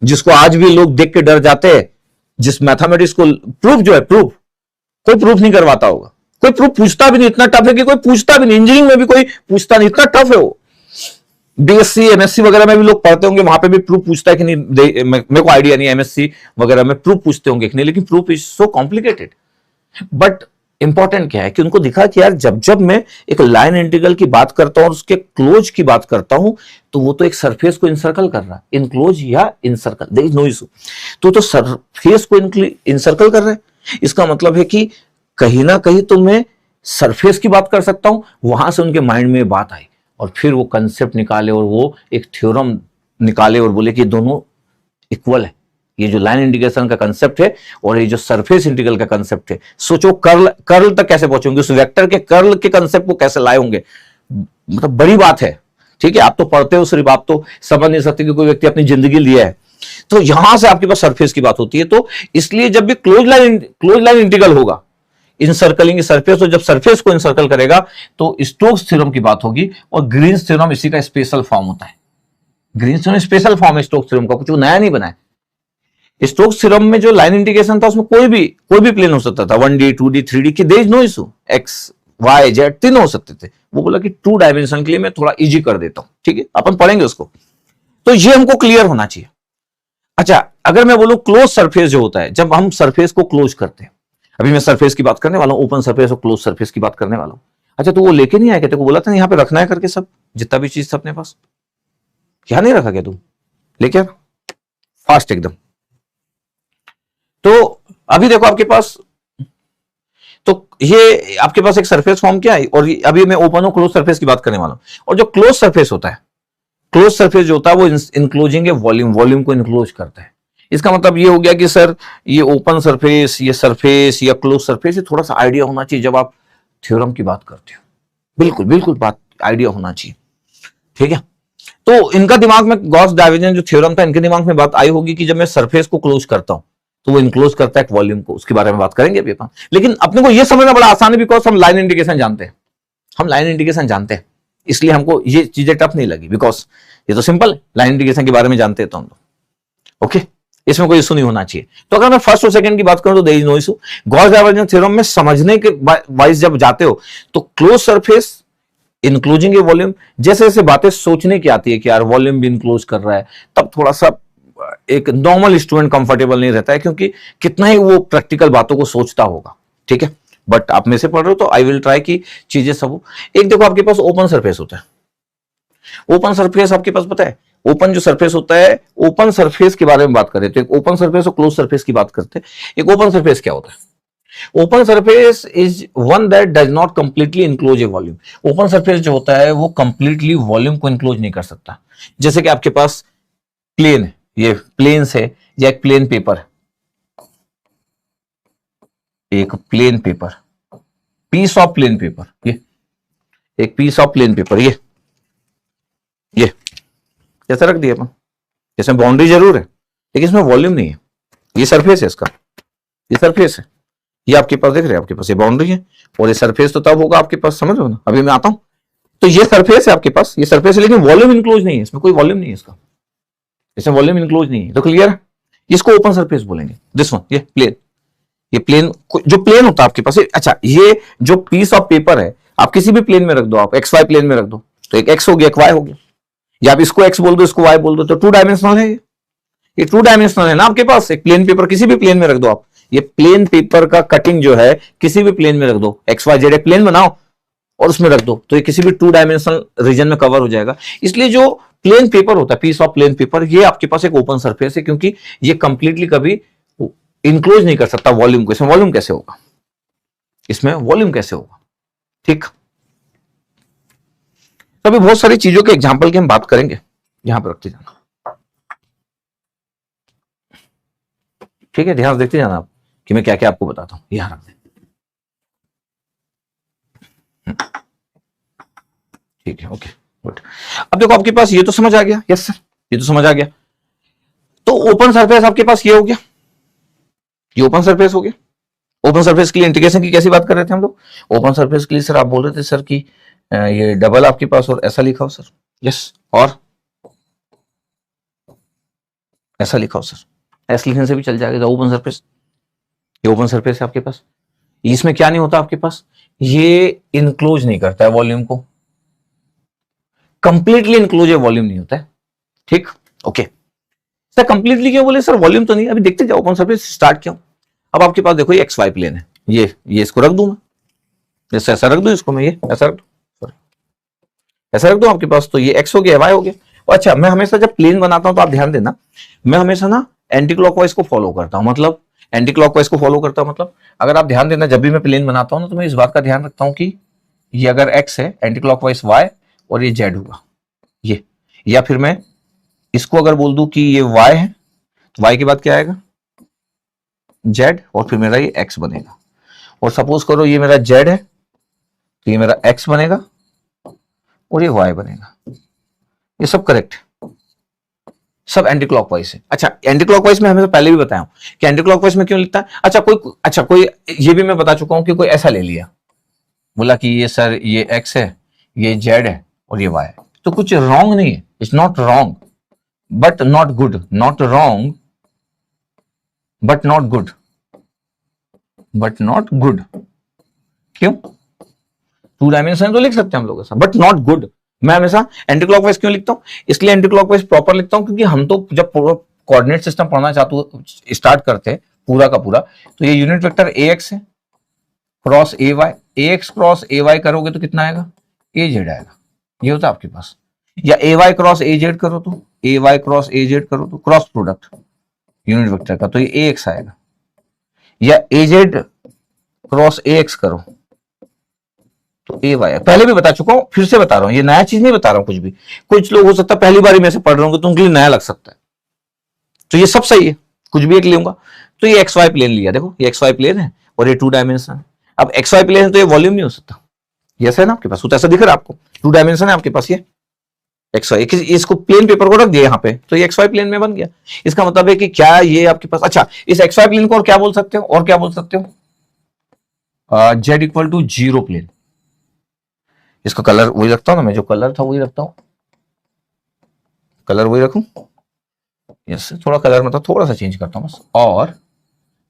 जिसको आज भी लोग देख के डर जाते हैं। जिस मैथमेटिक्स को प्रूफ जो है, प्रूफ कोई प्रूफ नहीं करवाता होगा, कोई प्रूफ पूछता भी नहीं, इतना टफ है कि कोई पूछता भी नहीं। इंजीनियरिंग में भी कोई पूछता नहीं, इतना टफ है वो। बीएससी एमएससी वगैरह में भी लोग पढ़ते होंगे, वहां पे भी प्रूफ पूछता है कि नहीं, मेरे को आइडिया नहीं, एमएससी वगैरह में प्रूफ पूछते होंगे कि नहीं, लेकिन proof is so complicated. But important क्या है कि उनको दिखा कि यार जब जब मैं एक लाइन इंटीग्रल की बात करता हूं और उसके क्लोज की बात करता हूं तो वो तो एक सरफेस को इनसर्कल कर रहा है, इनक्लोज या incircle, there is no issue. तो सरफेस को इनसर्कल कर रहा है, इसका मतलब है कि कहीं ना कहीं तो मैं सरफेस की बात कर सकता हूं। वहां से उनके माइंड में बात आई और फिर वो कंसेप्ट निकाले और वो एक थ्योरम निकाले और बोले कि दोनों इक्वल है, ये जो लाइन इंटीग्रेशन का कंसेप्ट है और ये जो सरफेस इंटीग्रल का कंसेप्ट है, सोचो कर्ल तक कैसे पहुंचेंगे, उस वेक्टर के कर्ल के कंसेप्ट को कैसे लाए होंगे, मतलब बड़ी बात है। ठीक है, आप तो पढ़ते हो सिर्फ, आप तो समझ नहीं सकते कि कोई व्यक्ति अपनी जिंदगी लिया है। तो यहां से आपके पास सरफेस की बात होती है। तो इसलिए जब भी क्लोज लाइन इंटीग्रल होगा, इनसर्कलिंग सरफेस, तो जब सरफेस को इनसर्कल करेगा तो स्टोक्स थ्योरम की बात होगी, और ग्रीन्स थ्योरम इसी का स्पेशल फॉर्म होता है। ग्रीन्स थ्योरम स्पेशल फॉर्म है स्टोक्स थ्योरम का, कुछ नया नहीं बना है। स्टोक्स थ्योरम में जो लाइन इंटीग्रेशन था उसमें कोई भी प्लेन हो सकता था, 1D 2D 3D की, there is no issue, X Y Z तीन हो सकते थे। वो बोला कि 2 डायमेंशन के लिए मैं थोड़ा इजी कर देता हूं। ठीक है, अपन पढ़ेंगे उसको, तो ये हमको क्लियर होना चाहिए। अच्छा, अगर मैं बोलूं क्लोज सरफेस जो होता है, जब हम सरफेस को क्लोज करते हैं, अभी मैं सरफेस की बात करने वाला हूं, ओपन सरफेस और क्लोज सरफेस की बात करने वाला हूं। अच्छा, तो वो लेके नहीं आया क्या? तेरे को बोला था यहां पे रखना है करके, सब जितना भी चीज था अपने पास, क्या नहीं रखा क्या तुम? लेके आ फास्ट एकदम। तो अभी देखो आपके पास, तो ये आपके पास एक सरफेस फॉर्म किया है, और अभी मैं ओपन और क्लोज सरफेस की बात करने वाला हूं। और जो क्लोज सरफेस होता है, क्लोज सरफेस जो होता है वो इनक्लोजिंग वॉल्यूम को इनक्लोज करता है। इसका मतलब ये हो गया कि सर ये ओपन सरफेस, ये सरफेस या क्लोज सरफेस, ये थोड़ा सा आइडिया होना चाहिए जब आप थ्योरम की बात करते हो। बिल्कुल बिल्कुल बात आइडिया होना चाहिए। ठीक है, तो इनका दिमाग में गॉस डाइवर्जेंस जो थ्योरम था, इनके दिमाग में बात आई होगी कि जब मैं सरफेस को क्लोज करता हूं तो वो इनक्लोज करता है वॉल्यूम को, उसके बारे में बात करेंगे अभी अपन। लेकिन अपने को ये समझना बड़ा आसान है, बिकॉज हम लाइन इंडिकेशन जानते हैं, हम लाइन इंडिकेशन जानते हैं, इसलिए हमको ये चीजें टफ नहीं लगी, बिकॉज ये तो सिंपल है, लाइन इंडिकेशन के बारे में जानते हैं तो हम लोग। ओके, इसमें कोई इशू नहीं होना चाहिए। तो अगर मैं फर्स्ट और सेकंड की बात करूं तो there is no issue. Gauss divergence theorem में समझने के वाइज जब जाते हो तो close surface including a volume, जैसे जैसे बातें सोचने की आती है कि यार वॉल्यूम भी इंक्लोज कर रहा है, तब थोड़ा सा एक नॉर्मल स्टूडेंट कंफर्टेबल नहीं रहता है, क्योंकि कितना ही वो प्रैक्टिकल बातों को सोचता होगा। ठीक है, बट आप में से पढ़ रहे हो तो आई विल ट्राई की चीजें सब। एक देखो आपके पास ओपन सरफेस होता है, ओपन सरफेस आपके पास पता है, ओपन जो सरफेस होता है, ओपन सरफेस के बारे में बात करें तो एक ओपन सरफेस और क्लोज सरफेस की बात करते हैं। एक ओपन सरफेस क्या होता है? Open surface is one that does not completely enclose a volume. Open surface जो होता है वो कंप्लीटली वॉल्यूम को इंक्लोज नहीं कर सकता। जैसे कि आपके पास प्लेन है, ये प्लेन्स है, या एक प्लेन पेपर, एक plane paper, piece of plane paper, ये एक पीस ऑफ प्लेन पेपर, ये जैसा रख दिया अपन, जैसे बाउंड्री जरूर है लेकिन इसमें वॉल्यूम नहीं है। ये सरफेस है इसका, ये सरफेस है, ये आपके पास देख रहे हैं, आपके पास ये बाउंड्री है, और ये सरफेस तो तब होगा आपके पास, समझ लो ना, अभी मैं आता हूं। तो ये सरफेस है आपके पास, ये सरफेस है, लेकिन वॉल्यूम इंक्लोज नहीं है, इसमें कोई वॉल्यूम नहीं है, इसमें वॉल्यूम इंक्लोज नहीं है। तो क्लियर है, इसको ओपन सरफेस बोलेंगे। दिस वन, ये प्लेन, ये प्लेन जो प्लेन होता है आपके पास। अच्छा, ये जो पीस ऑफ पेपर है आप किसी भी प्लेन में रख दो, आप एक्स वाई प्लेन में रख दो, तो एक एक्स हो गया, एक वाई हो गया, या आप इसको एक्स बोल दो, इसको वाई बोल दो, तो 2 डायमेंशनल है। ये 2 डायमेंशनल है ना आपके पास। एक प्लेन पेपर किसी भी प्लेन में रख दो आप, ये प्लेन पेपर का कटिंग जो है किसी भी प्लेन में रख दो, एक्स वाई जेड एक प्लेन बनाओ और उसमें रख दो, तो ये किसी भी 2 डायमेंशनल रीजन में कवर हो जाएगा। इसलिए जो प्लेन पेपर होता है, पीस ऑफ प्लेन पेपर, ये आपके पास एक ओपन सरफेस है, क्योंकि ये कंप्लीटली कभी इंक्लोज नहीं कर सकता वॉल्यूम को। इसमें वॉल्यूम कैसे होगा, इसमें वॉल्यूम कैसे होगा? ठीक, तो अभी बहुत सारी चीजों के एग्जांपल की हम बात करेंगे, यहां पर रखते जाना। ठीक है, ध्यान से देखते जाना आप कि मैं क्या क्या आपको बताता हूं। यहां रख दें, ठीक है, ओके गुड। अब देखो आपके पास ये तो समझ आ गया, यस सर, ये तो समझ आ गया। तो ओपन सरफेस आपके पास ये हो गया, ये ओपन सरफेस हो गया। ओपन सरफेस के लिए इंटीग्रेशन की कैसी बात कर रहे थे हम लोग? ओपन सरफेस के लिए सर आप बोल रहे थे सर कि ये डबल आपके पास और ऐसा लिखा हो सर, यस, और ऐसा लिखा हो सर, ऐसा लिखने से भी चल जाएगा। ओपन सरफेस, ये ओपन सरफेस है आपके पास, इसमें क्या नहीं होता आपके पास, ये इनक्लोज नहीं करता है वॉल्यूम को, कंप्लीटली इनक्लोज है, वॉल्यूम नहीं होता है। ठीक, ओके सर, कंप्लीटली क्यों बोले सर, वॉल्यूम तो नहीं, अभी देखते जाओ ओपन सरफेस स्टार्ट क्यों। अब आपके पास देखो ये एक्स वाई प्लेन है, ये इसको रख दूं मैं, जैसे ऐसा रख दूं इसको मैं, ये ऐसा रख दूं, सॉरी ऐसा रख दूं आपके पास, तो ये एक्स हो गया, वाई हो गया। और अच्छा, मैं हमेशा जब प्लेन बनाता हूं तो आप ध्यान देना, मैं हमेशा ना एंटी क्लॉकवाइज को फॉलो करता हूं। मतलब एंटी क्लॉकवाइज को फॉलो करता हूं, मतलब अगर आप ध्यान देना, जब भी मैं प्लेन बनाता हूं ना, तो मैं इस बात का ध्यान रखता हूं कि ये अगर एक्स है, एंटी क्लॉकवाइज वाई, और ये जेड होगा, ये, या फिर मैं इसको अगर बोल दूं कि ये वाई है y के बाद क्या आएगा, z, और फिर मेरा ये x बनेगा। और सपोज करो ये मेरा z है तो ये मेरा x बनेगा और ये y बनेगा। ये सब करेक्ट है, सब एंटी क्लॉकवाइज है। अच्छा, एंटी क्लॉकवाइज में हमें पहले भी बताया हूं कि एंटी क्लॉकवाइज में क्यों लिखता है। अच्छा कोई ये भी मैं बता चुका हूं कि कोई ऐसा ले लिया, बोला कि ये सर ये x है, ये z है और ये y है, तो कुछ रॉन्ग नहीं है, it's not wrong but not good, not wrong but not good, but not good. क्यों? 2 डायमेंशन तो लिख सकते हैं हम लोग ऐसा, बट नॉट गुड। मैं हमेशा एंटी क्लॉकवाइज क्यों लिखता हूं, इसलिए एंटी क्लॉकवाइज प्रॉपर लिखता हूं क्योंकि हम तो जब कोऑर्डिनेट सिस्टम पढ़ना चाहते स्टार्ट करते हैं पूरा का पूरा, तो ये यूनिट वेक्टर ax है cross ay, ax cross ay करोगे तो कितना आएगा, az आएगा, ये होता है आपके पास। या ay क्रॉस az करो तो, ay क्रॉस az करो तो क्रॉस प्रोडक्ट यूनिट वेक्टर का, तो ये ax आएगा। या az क्रॉस ax करो तो ए वाई। पहले भी बता चुका हूं, फिर से बता रहा हूं, ये नया चीज नहीं बता रहा हूं कुछ भी। कुछ लोग हो सकता है पहली बार में से पढ़ रहे होंगे तो उनके लिए नया लग सकता है, तो ये सब सही है, कुछ भी एक लूंगा। तो ये एक्स वाई प्लेन लिया, देखो ये एक्स वाई प्लेन है और ये 2 डायमेंशन है। अब एक्स वाई प्लेन है तो ये वॉल्यूम नहीं हो सकता, यस है ना आपके पास, तो ऐसा दिख रहा है आपको, 2 डायमेंशन है आपके पास, ये एक्स वाई, इसको प्लेन पेपर को रख दिया यहाँ पे तो ये एक्स वाई प्लेन में बन गया। इसका मतलब है कि क्या ये आपके पास, अच्छा इस एक्स वाई प्लेन को और क्या बोल सकते हो, और क्या बोल सकते हो, जेड इक्वल टू 0 प्लेन। इसका कलर वही रखता हूं ना, मैं जो कलर था वही रखता हूं, कलर वही रखूं, यस, थोड़ा कलर मतलब थोड़ा सा चेंज करता हूं बस। और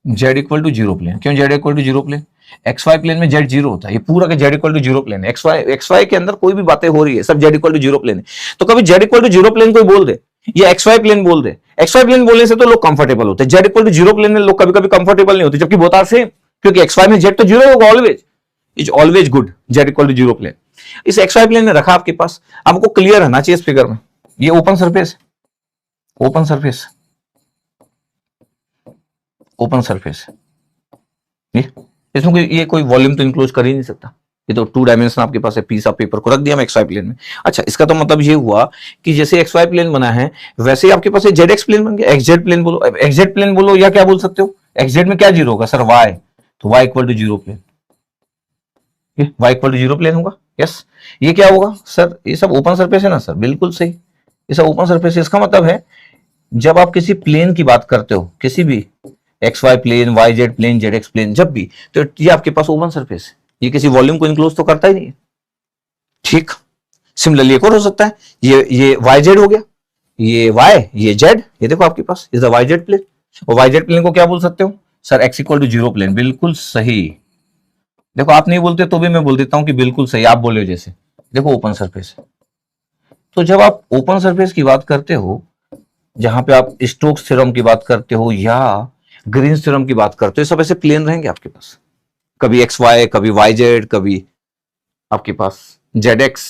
z इक्वल टू 0 प्लेन, क्यों z equal to 0 plane, X Y plane में z 0 होता है, ये पूरा का z इक्वल टू 0 प्लेन है। एक्स वाई के अंदर कोई भी बातें हो रही है सब z इक्वल टू 0 प्लेन है। तो कभी z इक्वल टू 0 प्लेन कोई बोल दे, ये एक्स वाई प्लेन बोल दे, एक्स वाई प्लेन बोलने से तो लोग कंफर्टेबल होते हैं, z इक्वल टू 0 प्लेन में लोग कभी कभी कंफर्टेबल नहीं होते, जबकि बोथ आर सेम, क्योंकि एक्स वाई में z तो 0 होगा always, is always good, z equal to 0 plane. इस एक्स वाई प्लेन में रखा आपके पास, आपको क्लियर रहना चाहिए इस फिगर में, ये open surface, open surface, open surface, इसमें ये कोई वॉल्यूम तो इंक्लोज कर ही नहीं सकता, ये तो 2 डायमेंशन आपके पास है, पीस ऑफ पेपर को रख दिया मैं एक्स वाई प्लेन में। अच्छा, इसका तो मतलब ये हुआ कि जैसे एक्स वाई प्लेन बना है वैसे ही आपके पास जेड एक्स प्लेन बन गया, एक्सजेड प्लेन बोलो, एक्सजेड प्लेन बोलो, या क्या बोल सकते हो, एक्सजेड में क्या 0 होगा सर, वाई, तो वाई इक्वल टू 0 प्लेन, ये वाई इक्वल टू 0 प्लेन होगा, यस। ये क्या होगा सर, ये सब ओपन सरफेस है ना सर, बिल्कुल सही, ये सब ओपन सरफेस है। इसका मतलब है जब आप किसी प्लेन की बात करते हो, किसी भी X Y plane, Y Z plane, Z X plane, जब भी, तो ये आपके पास ओपन सरफेस है, ये किसी वॉल्यूम को इंक्लोज तो करता ही नहीं है, ठीक। सिमिलरली एक और हो सकता है, ये वाई जेड हो गया, ये वाई, ये जेड, ये देखो आपके पास is the Y Z plane, और वाई जेड प्लेन को क्या बोल सकते हो sir, x equal to 0 plane, बिल्कुल सही। देखो आप नहीं बोलते तो भी मैं बोल देता हूं कि बिल्कुल सही, आप बोले जैसे, देखो ओपन सरफेस है। तो जब आप ओपन सरफेस की बात करते हो, जहां पे आप स्टोक्स थ्योरम की बात करते हो या ग्रीन्स थ्योरम की बात करते हो, सब ऐसे प्लेन रहेंगे आपके पास, कभी एक्स वाई, कभी वाई जेड, कभी आपके पास जेड एक्स।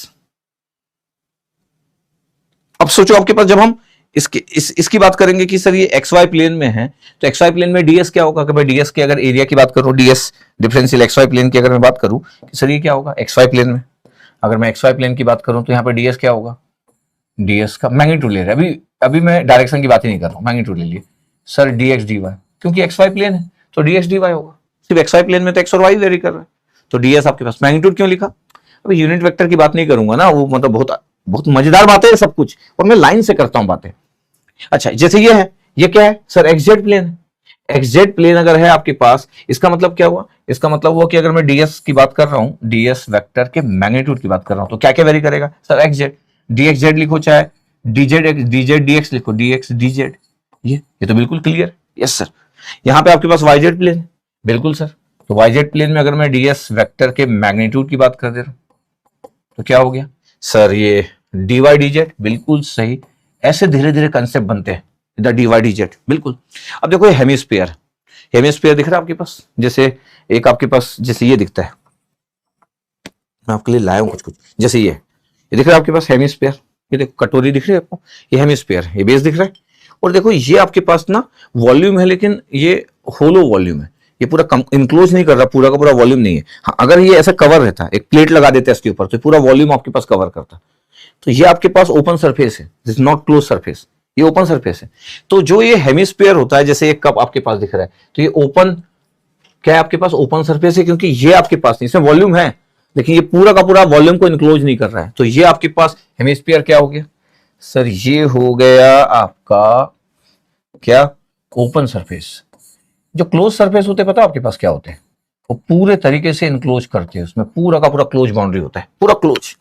अब सोचो आपके पास जब हम इसकी बात करेंगे कि सर ये एक्स वाई प्लेन में है, तो एक्स वाई प्लेन में डीएस क्या होगा, कि भाई डीएस के अगर एरिया की बात करूं, DS differential X Y plane की अगर मैं बात करूं कि सर ये क्या होगा एक्स वाई प्लेन में, अगर मैं एक्स वाई प्लेन की बात करूं तो यहाँ पे डीएस क्या होगा, डीएस का मैग्नीट्यूड ले रहा है, अभी मैं डायरेक्शन की बात ही नहीं कर रहा हूं, मैग्नीट्यूड ले लिए सर, डीएक्स डी वाई, क्योंकि एक्स वाई प्लेन है तो डीएक्स डी वाई होगा, सिर्फ एक्स वाई प्लेन में तो एक्स और वाई वेरी कर रहा है, तो डीएस आपके पास। मैग्नीट्यूड क्यों लिखा, अभी यूनिट वेक्टर की बात नहीं करूंगा ना, वो मतलब बहुत बहुत मजेदार बातें है सब कुछ, और मैं लाइन से करता हूं बातें। अच्छा, जैसे ये है, ये क्या है सर, एक्सजेड प्लेन है, एक्सजेड प्लेन अगर है आपके पास, इसका मतलब क्या हुआ, इसका मतलब हुआ कि अगर मैं डीएस की बात कर रहा हूं, डीएस वेक्टर के मैग्नीट्यूड की बात कर रहा हूं, तो क्या क्या वेरी करेगा सर, एक्सजेड, डीएक्सजेड लिखो, चाहे डीजेड एक्स, डीजेड डीएक्स लिखो, डीएक्स डीजेड, ये तो बिल्कुल क्लियर, यस सर। यहां पे आपके पास वाईजेड प्लेन है, बिल्कुल सर, तो वाईजेड प्लेन में अगर मैं डीएस वेक्टर के मैग्नीट्यूड की बात कर दे रहा हूं तो क्या हो गया सर, ये डी वाई डी जेड, बिल्कुल सही। ऐसे धीरे धीरे कंसेप्ट बनते हैं, the D Y D Z, बिल्कुल। अब देखो ये हेमिस्फीयर, हेमिस्फीयर दिख रहा है आपके पास, जैसे एक आपके पास जैसे ये दिखता है, मैं आपके लिए लाया हूं कुछ, जैसे ये दिख रहा है आपके पास हेमिस्फीयर, ये देखो कटोरी दिख रही है आपको, ये हेमिस्फीयर, ये बेस दिख रहा है, और देखो ये आपके पास ना वॉल्यूम है, लेकिन ये होलो वॉल्यूम है, ये पूरा इंक्लोज नहीं कर रहा, पूरा का पूरा वॉल्यूम नहीं है। हाँ, अगर ये ऐसा कवर रहता, एक प्लेट लगा देते इसके ऊपर, तो पूरा वॉल्यूम आपके पास कवर करता। तो ये आपके पास ओपन सरफेस है, दिस नॉट क्लोज सरफेस, ये ओपन सरफेस है। तो जो ये हेमिस्फीयर होता है, जैसे एक कप आपके पास दिख रहा है, तो ये ओपन, क्या है आपके पास, ओपन सरफेस है, क्योंकि ये आपके पास नहीं, इसमें वॉल्यूम है लेकिन ये पूरा का पूरा वॉल्यूम को इनक्लोज नहीं कर रहा है। तो ये आपके पास हेमिस्फीयर क्या हो गया सर, ये हो गया आपका क्या, ओपन सरफेस। जो क्लोज सरफेस होते हैं पता है आपके पास क्या होते हैं, वो पूरे तरीके से इनक्लोज करते हैं, उसमें पूरा का पूरा क्लोज बाउंड्री होता है, पूरा क्लोज।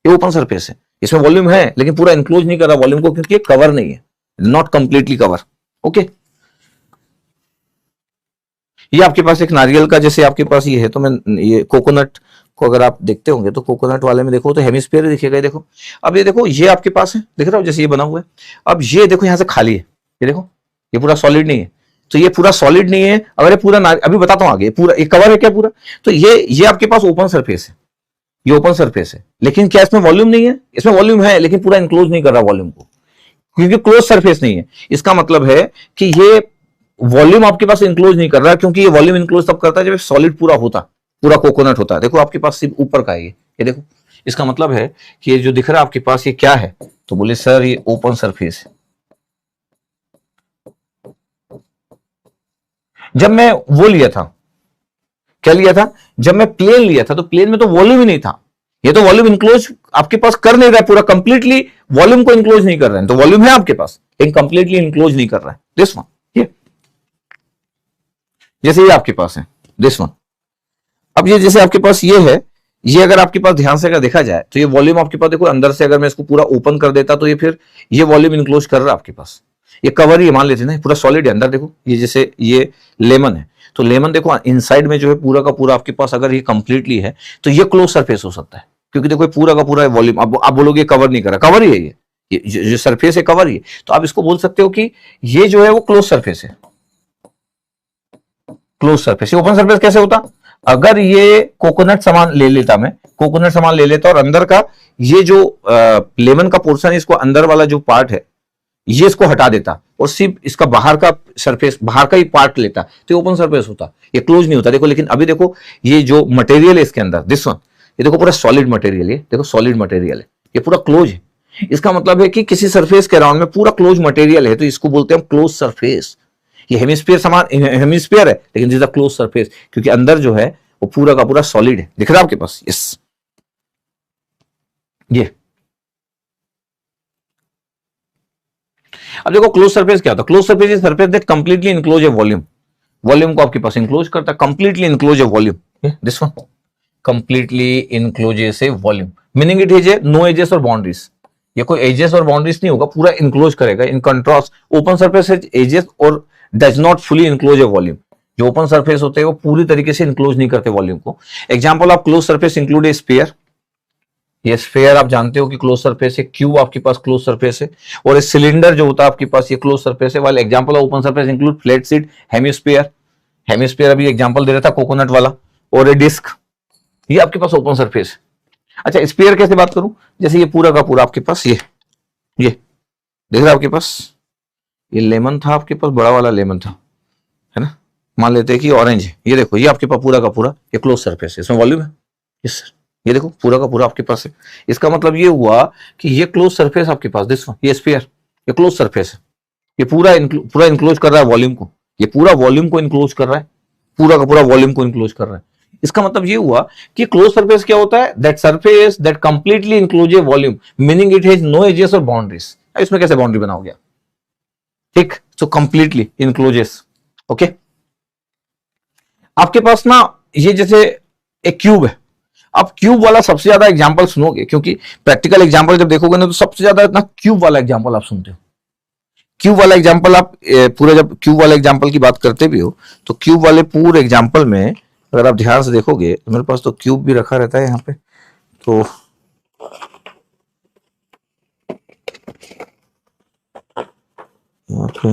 ये ओपन सरफेस है, इसमें वॉल्यूम है लेकिन पूरा इनक्लोज नहीं कर रहा वॉल्यूम को, क्योंकि ये कवर नहीं है, नॉट कंप्लीटली कवर। ओके, ये आपके पास एक नारियल का, जैसे आपके पास ये है, तो मैं ये कोकोनट को अगर आप देखते होंगे तो कोकोनट वाले में देखो तो हेमिस्फीयर दिखेगा। देखो अब ये देखो, ये आपके पास है, दिख रहा हो जैसे ये बना हुआ है। अब ये देखो यहां से खाली है, ये देखो ये पूरा सॉलिड नहीं है। तो ये पूरा सॉलिड नहीं है, अगर ये पूरा अभी बताता हूं आगे, पूरा ये कवर है क्या पूरा, तो ये आपके पास ओपन सरफेस है, ये ओपन सरफेस है, लेकिन क्या इसमें वॉल्यूम नहीं है, इसमें वॉल्यूम है लेकिन पूरा इनक्लोज नहीं कर रहा वॉल्यूम को, क्योंकि क्लोज सरफेस नहीं है। इसका मतलब है कि ये वॉल्यूम आपके पास इंक्लोज नहीं कर रहा, क्योंकि ये वॉल्यूम इंक्लोज तब करता है जब सॉलिड पूरा होता, पूरा कोकोनट होता है। देखो आपके पास सिर्फ ऊपर का है ये देखो, इसका मतलब है कि ये जो दिख रहा है आपके पास ये क्या है, तो बोले सर ये ओपन सरफेस है। जब मैं वो लिया था, क्या लिया था, जब मैं प्लेन लिया था, तो प्लेन में तो वॉल्यूम ही नहीं था, ये तो वॉल्यूम इंक्लोज आपके पास कर नहीं रहा है, पूरा कंप्लीटली वॉल्यूम को इंक्लोज नहीं कर रहा है। तो वॉल्यूम है आपके पास लेकिन कंप्लीटली इंक्लोज नहीं कर रहा है। दिस वन, ये जैसे ये आपके पास है दिस वन। अब ये जैसे आपके पास ये है, ये अगर आपके पास ध्यान से अगर देखा जाए तो ये वॉल्यूम आपके पास देखो अंदर से, अगर मैं इसको पूरा ओपन कर देता तो ये फिर ये वॉल्यूम इंक्लोज कर रहा है आपके पास, ये कवर ही मान लेते ना, पूरा सॉलिड है अंदर। देखो ये जैसे ये लेमन है, तो लेमन देखो इनसाइड में जो है पूरा का पूरा आपके पास अगर ये कंप्लीटली है तो ये क्लोज सरफेस हो सकता है, क्योंकि देखो पूरा का पूरा वॉल्यूम, अब आप बोलोगे कवर नहीं करा, कवर ही है ये जो सरफेस है कवर ही है। तो आप इसको बोल सकते हो कि ये जो है वो क्लोज सरफेस है, क्लोज सरफेस। ओपन सरफेस कैसे होता, अगर ये कोकोनट सामान ले लेता, मैं कोकोनट सामान ले लेता और अंदर का ये जो लेमन का पोर्शन है, इसको अंदर वाला जो पार्ट है ये इसको हटा देता और सिर्फ इसका बाहर का सरफेस, बाहर का ही पार्ट लेता, तो ये ओपन सरफेस होता, ये क्लोज नहीं होता। देखो लेकिन अभी देखो ये जो मटेरियल है इसके अंदर, दिस वन, ये देखो पूरा सॉलिड मटेरियल है, देखो सॉलिड मटेरियल है, ये पूरा क्लोज है। इसका मतलब है कि किसी सरफेस के अराउंड में पूरा क्लोज मटेरियल है, तो इसको बोलते हैं हम क्लोज सरफेस। ये हेमिस्फीयर समान हेमिस्फीयर है लेकिन this is a close surface, क्योंकि अंदर जो है वो पूरा का पूरा सॉलिड है। दिख रहा है आपके पास, यस ये। अब देखो क्लोज सरफेस क्या होता है, close surface is surface that completely enclose है वॉल्यूम, वॉल्यूम को आपके पास इंक्लोज करता है, कंप्लीटली इंक्लोज है volume, this one completely encloses है volume, meaning it is no edges और बाउंड्रीज, ये कोई एजेस और बाउंड्रीज नहीं होगा, पूरा इंक्लोज करेगा। इन कंट्रास्ट ओपन सरफेस है एजेस और does not fully enclose a volume, जो ओपन सरफेस होते हैं वो पूरी तरीके से इंक्लोज नहीं करते वॉल्यूम को। Example of close surface include A sphere, ये स्फीयर आप जानते हो कि क्लोज सरफेस है, क्यूब आपके पास क्लोज सरफेस है, और सिलेंडर जो होता है आपके पास ये क्लोज सरफेस है। वाले example of open surface include flat sheet, hemisphere, hemisphere अभी एग्जांपल दे रहा था कोकोनट वाला, और ए डिस्क, ये आपके पास ओपन सरफेस है। अच्छा स्फीयर कैसे बात करूं, जैसे ये पूरा का पूरा आपके पास ये देख रहा है आपके पास, ये लेमन था आपके पास, बड़ा वाला लेमन था, है ना, मान लेते हैं कि ऑरेंज है, ये देखो ये आपके पास पूरा का पूरा ये क्लोज सरफेस है, इसमें वॉल्यूम है, यस सर, ये देखो पूरा का पूरा आपके पास है। इसका मतलब ये हुआ कि ये क्लोज सरफेस आपके पास, दिस वन, ये स्फीयर, ये क्लोज सरफेस है, ये पूरा इंक्लोज कर रहा है वॉल्यूम को, ये पूरा वॉल्यूम को इंक्लोज कर रहा है, पूरा का पूरा वॉल्यूम को इंक्लोज कर रहा है। इसका मतलब ये हुआ कि क्लोज सरफेस क्या होता है, that surface that completely enclose a volume, meaning it has no edges और बाउंड्रीज। इसमें कैसे बाउंड्री बनाओगे, ठीक, सो कंप्लीटली इंक्लोजेस। ओके, आपके पास ना ये जैसे एक क्यूब है, आप क्यूब वाला सबसे ज्यादा एग्जांपल सुनोगे, क्योंकि प्रैक्टिकल एग्जांपल जब देखोगे ना तो सबसे ज्यादा इतना क्यूब वाला एग्जांपल आप सुनते हो। क्यूब वाला एग्जांपल आप पूरे, जब क्यूब वाले एग्जांपल की बात करते भी हो तो क्यूब वाले पूरे एग्जांपल में अगर आप ध्यान से देखोगे तो मेरे पास तो क्यूब भी रखा रहता है यहाँ पे, तो यहाँ पे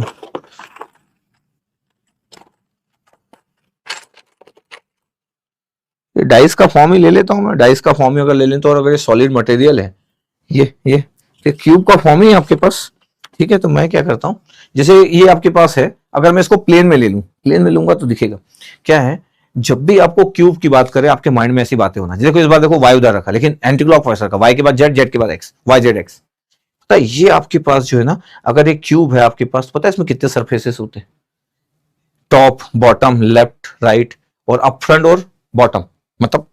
ये डाइस का फॉर्म ही ले लेता हूं मैं, डाइस का फॉर्म ही अगर ले लें तो, और अगर ये सॉलिड मटेरियल है ये क्यूब का फॉर्म ही आपके पास, ठीक है। तो मैं क्या करता हूं, जैसे ये आपके पास है, अगर मैं इसको प्लेन में ले लूं, प्लेन में लूंगा तो दिखेगा क्या है, जब भी आपको क्यूब की बात करें आपके माइंड में ऐसी बातें होना, देखो इस बार देखो वाई उधर रखा लेकिन एंटी क्लॉकवाइज रखा, वाई के बाद जेड, जेड के बाद एक्स, वाई जेड एक्स, पता है ये आपके पास जो है ना, अगर एक क्यूब है आपके पास, पता है इसमें कितने सरफेसेस होते हैं? टॉप, बॉटम, लेफ्ट, राइट, और अप, फ्रंट और बॉटम, मतलब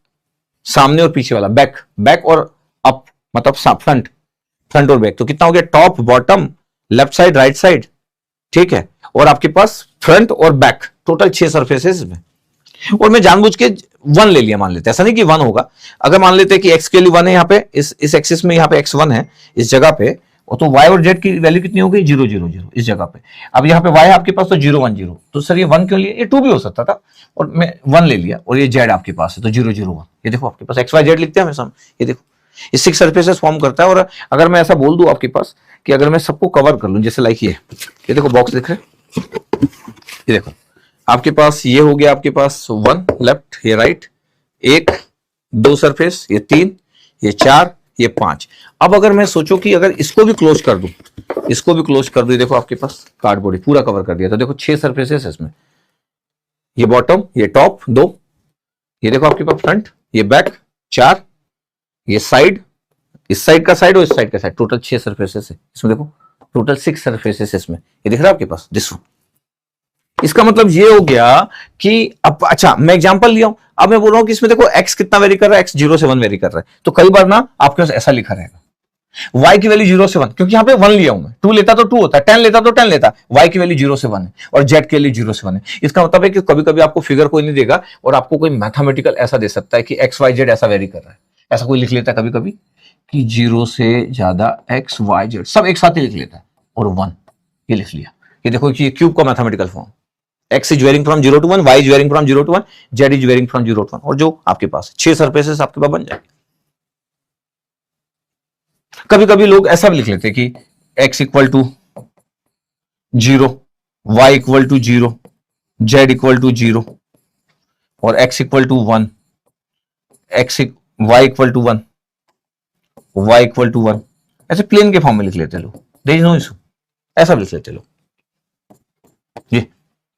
सामने और पीछे वाला, बैक, बैक और अप, मतलब फ्रंट, फ्रंट और बैक। तो कितना हो गया? Top, bottom, left side, right side, ठीक है, और आपके पास फ्रंट और बैक, टोटल 6 सरफेसेस में। और मैं जानबूझ के 1 ले लिया, मान लेते हैं, ऐसा नहीं कि 1 होगा। अगर मान लेते हैं कि x के लिए 1 है यहाँ पे, इस एक्सिस में यहाँ पे x1 है इस जगह पे, तो y और z की वैल्यू कितनी हो गई? 0 0 0 इस जगह पे। अब यहाँ पे y है आपके पास तो 0 1 0, तो सर ये 1 क्यों लिया? ये 2 भी हो सकता था, और मैं 1 ले लिया, और ये z आपके पास है तो 0 0 1। ये देखो आपके पास x y z लिखते हैं हमेशा, ये देखो ये 6 सरफेसेस फॉर्म करता है। और अगर मैं ऐसा बोल दूं आपके पास कि अगर मैं सबको कवर कर लूं, जैसे लाइक ये देखो बॉक्स दिख रहे हैं, ये देखो आपके पास ये हो गया, आपके पास 1 लेफ्ट, ये राइट, 1 2 सरफेस, ये 3, ये 4, ये 5। अब अगर मैं सोचो कि अगर इसको भी क्लोज कर दूं, इसको भी क्लोज कर दूं, देखो आपके पास कार्डबोर्ड पूरा कवर कर दिया, तो देखो 6 सरफेसेस है इसमें, ये बॉटम, ये टॉप 2, ये देखो आपके पास फ्रंट, ये बैक 4, ये साइड, इस साइड का साइड और इस साइड का साइड, टोटल 6 सरफेसेस है इसमें। देखो टोटल 6 सरफेसेस इसमें, ये दिख रहा है आपके पास, दिस वन। इसका मतलब ये हो गया कि अब, अच्छा मैं एग्जांपल लिया हूं, अब मैं बोल रहा हूं कि इसमें देखो x कितना वेरी कर रहा है, x 0 से 1 वेरी कर रहा है, तो कई बार ना आपके पास ऐसा लिखा रहेगा y की वैल्यू 0 से 1, क्योंकि यहां पे 1 लिया हूं मैं, 2 लेता तो 2 होता, 10 लेता तो 10 लेता, y की वैल्यू 0 से 1 है और z के लिए 0 से 1 है। इसका मतलब है कि कभी कभी आपको फिगर कोई नहीं देगा और आपको कोई मैथमेटिकल ऐसा दे सकता है कि x y z ऐसा वेरी कर रहा है, ऐसा कोई लिख लेता है कभी कभी कि 0 से ज्यादा x y z सब एक साथ ही लिख लेता है और 1 ये लिख लिया। ये देखो कि ये क्यूब का mathematical form, x is varying from 0 to 1, y is varying from 0 to 1, z is varying from 0 to 1, और जो आपके पास 6 सरफेसेस आपके पास बन जाएंगे। कभी कभी लोग ऐसा भी लिख लेते हैं कि x equal to 0, y equal to 0, z equal to 0 और x equal to 1, y equal to 1, y equal to 1, ऐसे प्लेन के फॉर्म में लिख लेते लोग, देयर इज नो इशू, ऐसा भी लिख लेते लोग। ये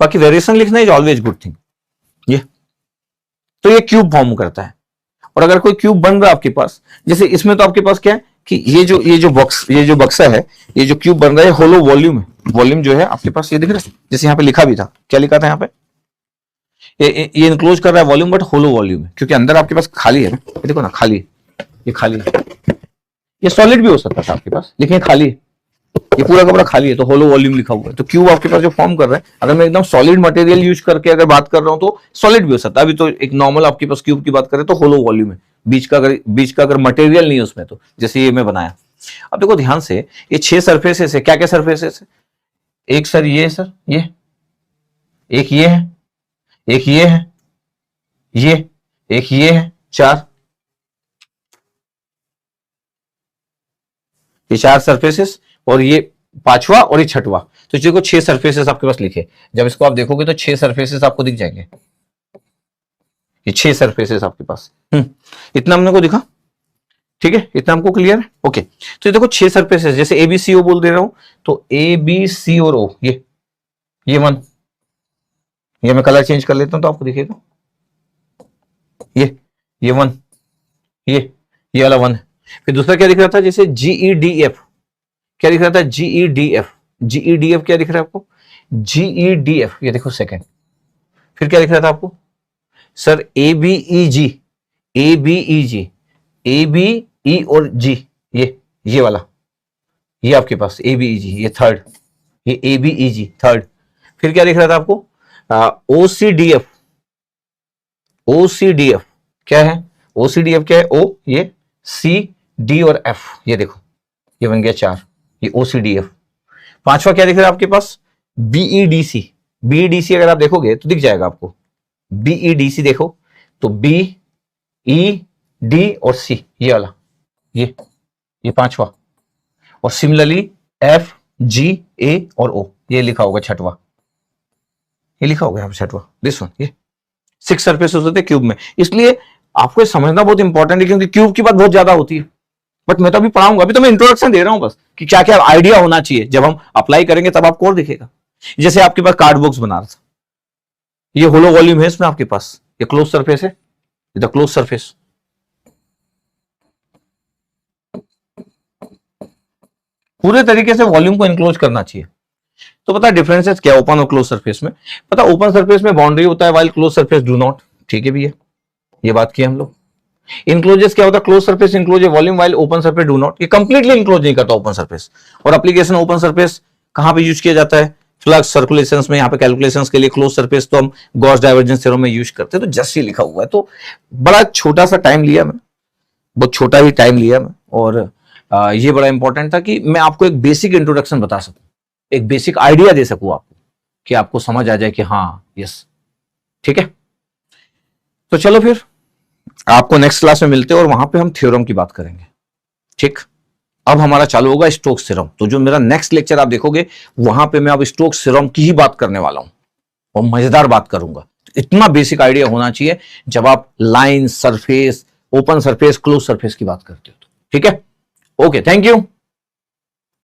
बाकी वेरिएशन लिखना इज ऑलवेज गुड थिंग। ये तो ये क्यूब फॉर्म करता है। और अगर कोई क्यूब बन रहा है आपके पास, जैसे इसमें तो आपके पास क्या है कि ये जो बक्सा है, ये जो क्यूब बन रहा है होलो वॉल्यूम है, वॉल्यूम जो है आपके पास ये दिख रहा है, जैसे यहाँ पे लिखा भी था, क्या लिखा था यहाँ पे, ये इनक्लोज कर रहा है वॉल्यूम, बट होलो वॉल्यूम है, क्योंकि अंदर आपके पास खाली है ना, ये देखो ना खाली है, ये खाली है, ये सॉलिड भी हो सकता था आपके पास, लेकिन ये खाली है, ये पूरा का पूरा खाली है, तो होलो वॉल्यूम लिखा हुआ है। तो क्यूब आपके पास जो फॉर्म कर रहा है, अगर मैं एकदम सॉलिड मटेरियल यूज करके अगर बात कर रहा हूं तो सॉलिड भी हो सकता है। अभी तो एक नॉर्मल आपके पास क्यूब की बात करें तो होलो वॉल्यूम है, बीच का अगर मटेरियल नहीं है उसमें, तो जैसे ये मैं बनाया। अब देखो ध्यान से, ये 6 सरफेसेस है, क्या क्या सरफेसेस है? एक सर ये है, सर ये एक, ये है एक, ये है ये एक, ये है 4, ये 4 सरफेसेस, और ये 5वां और ये 6वां, तो देखो 6 सरफेसेस आपके पास लिखे। जब इसको आप देखोगे तो 6 सरफेसेस आपको दिख जाएंगे, ये 6 सरफेसेस आपके पास। इतना हमने को दिखा, ठीक है, इतना हमको क्लियर है, ओके। तो ये देखो 6 सरफेसेस, जैसे ए बी सी ओ बोल दे रहा हूं, तो ए बी सी और ओ, ये 1, ये मैं कलर चेंज कर लेता हूं तो आपको दिखेगा, ये 1, ये वाला 1 है। फिर दूसरा क्या दिख रहा था, जैसे GEDF, क्या दिख रहा था, GEDF क्या दिख रहा है आपको, GEDF, ये देखो सेकंड। फिर क्या दिख रहा था आपको सर, ABEG, ABE और G, ये वाला, ये आपके पास ABEG, ये थर्ड, ये ABEG थर्ड। फिर क्या दिख रहा था आपको, OCDF क्या है, OCDF क्या है, O, ये C D और F, ये देखो ये बन गया 4, ये OCDF। 5वां क्या दिख रहा है आपके पास, BEDC अगर आप देखोगे तो दिख जाएगा आपको, BEDC देखो तो B E D और C, ये वाला, ये 5वां। और सिमिलरली F G A और O, ये लिखा होगा 6वां, ये लिखा होगा यहाँ पे 6वां, दिस वन। ये 6 सरफेसेस होते हैं क्यूब में, इसलिए आपको समझना बहुत इंपॉर्टेंट है, क्योंकि क्यूब की बात बहुत ज्यादा होती है, बट मैं तो अभी पढ़ाऊंगा, अभी तो मैं इंट्रोडक्शन दे रहा हूं बस कि क्या क्या आइडिया होना चाहिए, जब हम अप्लाई करेंगे तब आपको और दिखेगा। जैसे आपके पास कार्ड बॉक्स बना रहा था, ये होलो वॉल्यूम है इसमें आपके पास, ये क्लोज सरफेस है, द क्लोज सरफेस, पूरे तरीके से वॉल्यूम को इनक्लोज करना चाहिए। तो पता है डिफरेंसेस क्या ओपन और क्लोज सरफेस में? पता ओपन सरफेस में बाउंड्री होता है, while close surface do not. ठीक है भैया, ये बात की हम लोग। इनक्लोजेस क्या होता है? Close surface enclose volume, while open surface do not. ये कंप्लीटली इनक्लोज नहीं करता ओपन सरफेस। और एप्लीकेशन ओपन सरफेस कहां पे यूज किया जाता है? फ्लक्स सर्कुलेशंस में, यहाँ पे कैलकुलेशंस के लिए। क्लोज सरफेस तो हम गॉस डाइवर्जेंस थ्योरम में यूज करते हैं। तो जस्ट ये लिखा हुआ है। तो बड़ा छोटा सा टाइम लिया मैं, बहुत छोटा ही टाइम लिया मैं, और ये बड़ा इंपॉर्टेंट था कि मैं आपको एक बेसिक इंट्रोडक्शन बता सकूं, एक बेसिक आइडिया दे सकूं आपको, कि आपको समझ आ जाए कि हाँ यस ठीक है। तो चलो फिर आपको नेक्स्ट क्लास में मिलते हैं और वहां पे हम थ्योरम की बात करेंगे। ठीक, अब हमारा चालू होगा स्टोक्स थ्योरम। तो जो मेरा नेक्स्ट लेक्चर आप देखोगे वहां पे मैं अब स्टोक्स थ्योरम की ही बात करने वाला हूं और मजेदार बात करूंगा। इतना बेसिक आइडिया होना चाहिए जब आप line, surface, open surface, close surface की बात करते हो। ठीक है, ओके, थैंक यू।